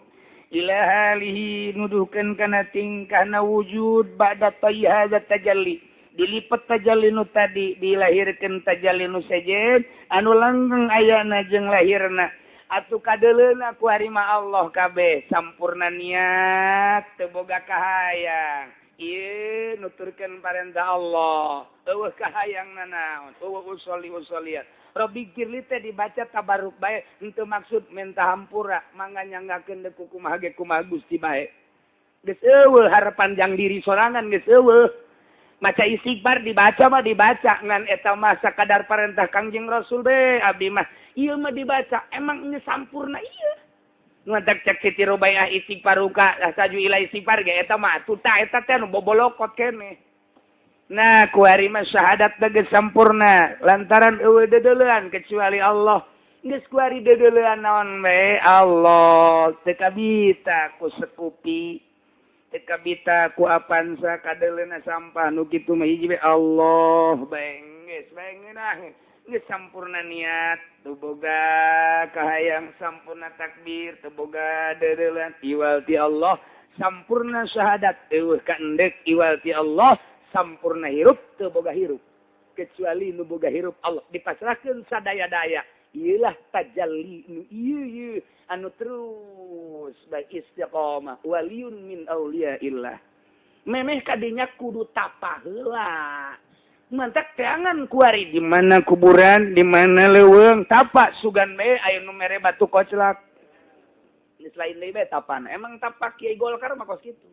ila halihi nuduhkeun kana tingkahna wujud ba'da tayyahadza tajalli dilipet tajalli nu tadi dilahirkeun tajalli nu sejen anu langgeng ayana jeung lahirna atuh kadeuleuna ku harima Allah kabeh sampurna niat teu boga kahayang ieu nuturkeun parentah Allah eueuh kahayangna naon eueuh usoliyat Rabbi girli teh dibaca tabaruk bae henteu maksud minta hampura mangga nyanggakeun deuk kumaha ge kumaha Gusti bae geus eueuh harapan jang diri sorangan geus eueuh maca istighfar dibaca mah dibaca ngan eta mah sakadar parentah Kangjeng Rasul be abdi mah ieu mah dibaca emang geus sampurna ieu ngadak cek Siti Rubaiyah istighfar uka saju ila istighfar ge eta mah tuta eta teh nu bobolokot keneh. Nah ku ari mah syahadat geus sampurna lantaran eueuh dedeleuan kecuali Allah. Geus ku ari dedeleuan naon bae Allah teu kabita ku sekupi teu kabita ku apansa kadeuleuna sampah nu kitu mah hiji bae Allah bae geus bae ngeunah geus sampurna niat teu boga kahayang sampurna takbir teu boga dedeleuan iwal ti Allah sampurna syahadat eueuh ka endek iwal ti Allah sampurna hirup teu boga hirup kecuali nu boga hirup Allah dipasrahkeun sadaya-daya ieulah tajalli nu ieu anu terus bae istiqomah waliyun min auliyaillah memeh kadinya kudu tapa heula mantak teangan kuari di mana kuburan di mana leuweung tapak sugan bae aya nu mere batu koclak geus lain deui bae tapan emang tapak Kiai Golkar mah kos kitu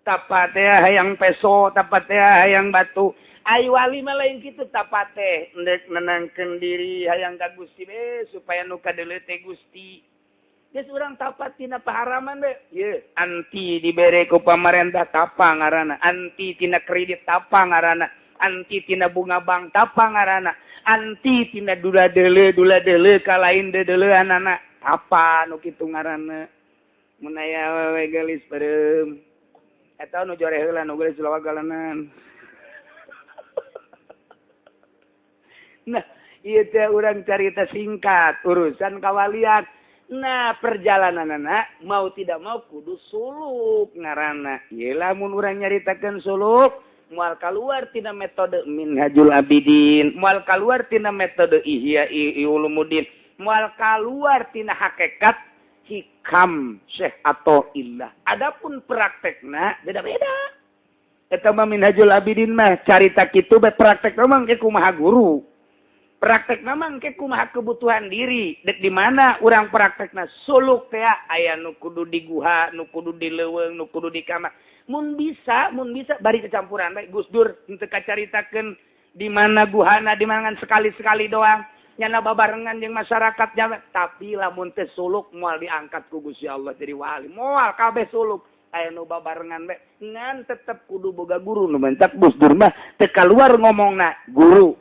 tapak teh hayang peso tapak teh hayang batu ai wali mah lain kitu tapak teh endek nenangkeun diri hayang ka Gusti bae supaya nu kadeuleu teh Gusti geus urang tapak tina paharaman bae ieu anti dibere ku pamarentah tapa ngaranna anti tina kredit tapa ngaranna anti tina bunga bank tapa ngaranna anti tina dula deuleu ka lain dedeleuanana tapa nu kitu ngaranna mun aya awewe geulis beureum eta nu jore heula nu geulis loba galenan nah Ieu teh urang carita singkat urusan kawalian. Nah, perjalanan anak mau tidak mau kudu suluk ngaranna. Ieu lamun urang nyaritakeun suluk moal kaluar tina metode Minhajul Abidin, moal kaluar tina metode Ihya Ulumuddin, moal kaluar tina hakikat hikam Syekh Athaillah. Adapun praktekna beda-beda. Eta mah Minhajul Abidin mah carita kitu bae praktekna mah engke kumaha guru. Praktekna mah engke kumaha kebutuhan diri. Dek di mana urang praktekna suluk teh aya nu kudu di guha, nu kudu di leuweung, nu kudu di kamar. Mun bisa bari kecampuran bae Gus Dur henteu kacaritakeun di mana guhana, di mana sekali-sekali doang. Nyana babarengan jeung masyarakatnya, tapi lamun teh suluk moal diangkat ku Gusti Allah jadi wali. Moal kabeh suluk. Aya nu babarengan bae ngan tetep kudu boga guru nu mentak Gus Dur mah teu kaluar ngomongna guru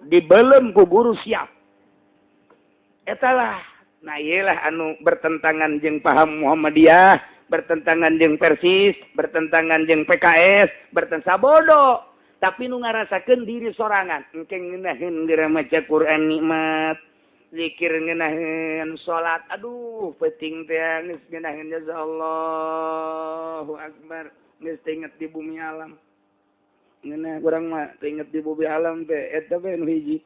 dibelem ku guru siap. Etalah nah iyalah anu bertentangan jeung paham Muhammadiyah, bertentangan jeung Persis, bertentangan jeung PKS, bertentangan bodoh. Tapi nu ngarasakeun diri sorangan, engke ngeunaheun geura maca Quran nikmat, zikir ngeunaheun salat. Aduh, penting teh geus ngeunaheun Allahu Akbar, geus inget di bumi alam. Ngeunah urang mah teu inget di bumi alam teh eta bae nu hiji.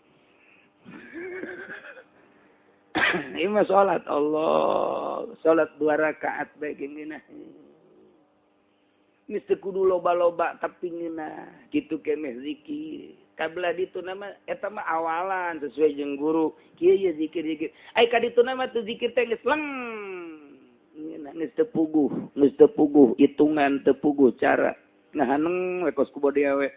Ieu mah salat Allah, salat 2 rakaat bae ngeunaheun. Mesti kudu loba-loba tapi ngeunah kitu keneh zikir. Kabelah ditu nama eta mah awalan sesuai jeung guru. Kieu ye zikir-zikir. Ai ka ditu nama teu zikir teh geus leng. Geus teu puguh, hitungan teu puguh cara. Ngahaneng we kos ku bode awe.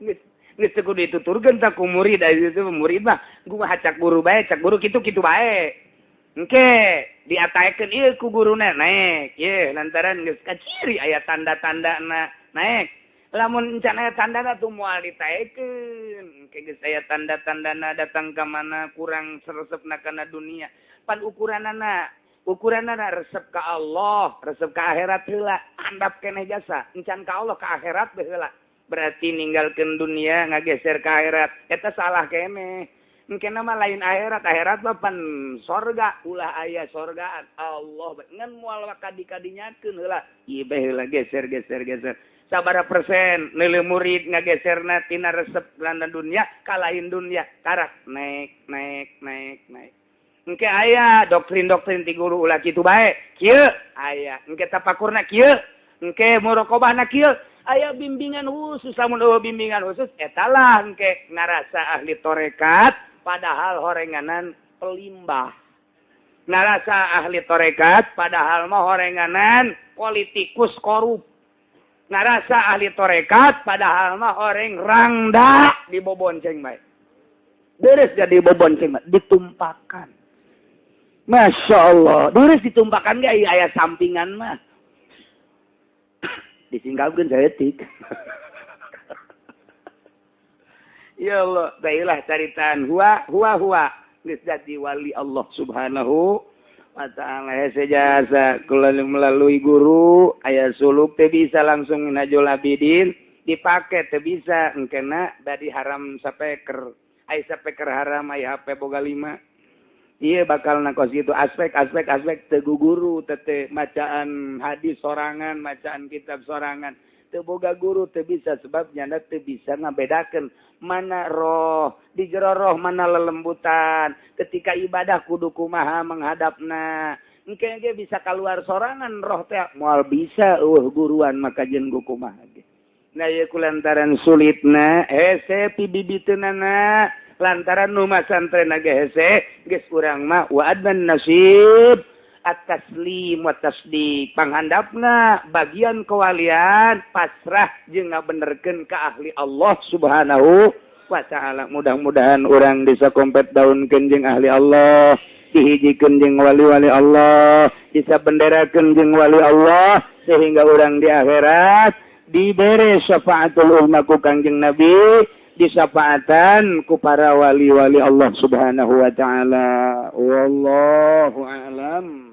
Geus teu kudu dituturkeun ta ku murid, ai itu murid mah gua hacak guru bae, cak guru kitu bae. Engke diataekeun ieu ku guruna naek. Ye lantaran geus kaciri aya tanda-tandana naek. Lamun encan aya tandana tuh moal ditaekeun. Engke geus aya tanda-tandana datang ka mana kurang resepna kana dunia. Pan ukuranana resep ka Allah, resep ka akhirat heula. Handap keneh jasa. Encan ka Allah ka akhirat teh heula. Berarti ninggalkeun dunia ngageser ka akhirat. Eta salah keneh. Mungkin nama lain akhirat mah pan sorga ulah aya sorgaan Allah ngan moal kadi-kadinyakeun heula ieu bae heula geser sabaraha persen neuleuh murid ngageserna tina resep lana dunia ka lain dunia karak naik engke aya doktrin ti guru ulah kitu bae kieu aya engke tapakurna kieu engke muraqabahna kieu aya bimbingan khusus lamun bimbingan khusus etalah engke ngarasa ahli tarekat padahal horenganan pelimbah. Ngarasa ahli tarekat padahal mah horenganan politikus korup. Ngarasa ahli tarekat padahal mah horeng rangda dibobonceng bae. Beres jadi bobonceng bae ditumpakan. Masya Allah, beres ditumpakan ge aya sampingan mah. Disinggalkeun saeutik. Ya Allah, baiklah caritaan huwa geus jadi wali Allah Subhanahu wa taala. Hese jasa kula melalui guru aya suluk teh bisa langsung Minhajul Abidin dipake teh bisa engkena badi haram sapeker. Ai sapeker haram ai HP boga 5. Ieu bakal nakos gitu aspek teu guru teh macaan hadis sorangan, macaan kitab sorangan. Teu boga guru teu bisa sebab nyana teu bisa ngabedakeun mana roh di jero roh mana lelembutan ketika ibadah kudu kumaha menghadapna engke ge bisa kaluar sorangan roh teh moal bisa guruan maka jeung kumaha ge nah ieu kulantaran sulitna hese pibibiteunana lantaran nu masantren ge hese geus urang mah wa adnan nasib at-taslim wa tasdiq panghandapna bagian kewalian pasrah jeung ngabenerkeun ka ahli Allah Subhanahu wa taala. Mudah-mudahan urang bisa kompet daunkeun jeung ahli Allah, dihijikeun jeung wali-wali Allah, bisa benderakeun jeung wali Allah sehingga urang di akhirat dibere syafaatul uzma ku Kangjeng Nabi, disafaatan ku para wali-wali Allah Subhanahu wa taala. Wallahu a'lam.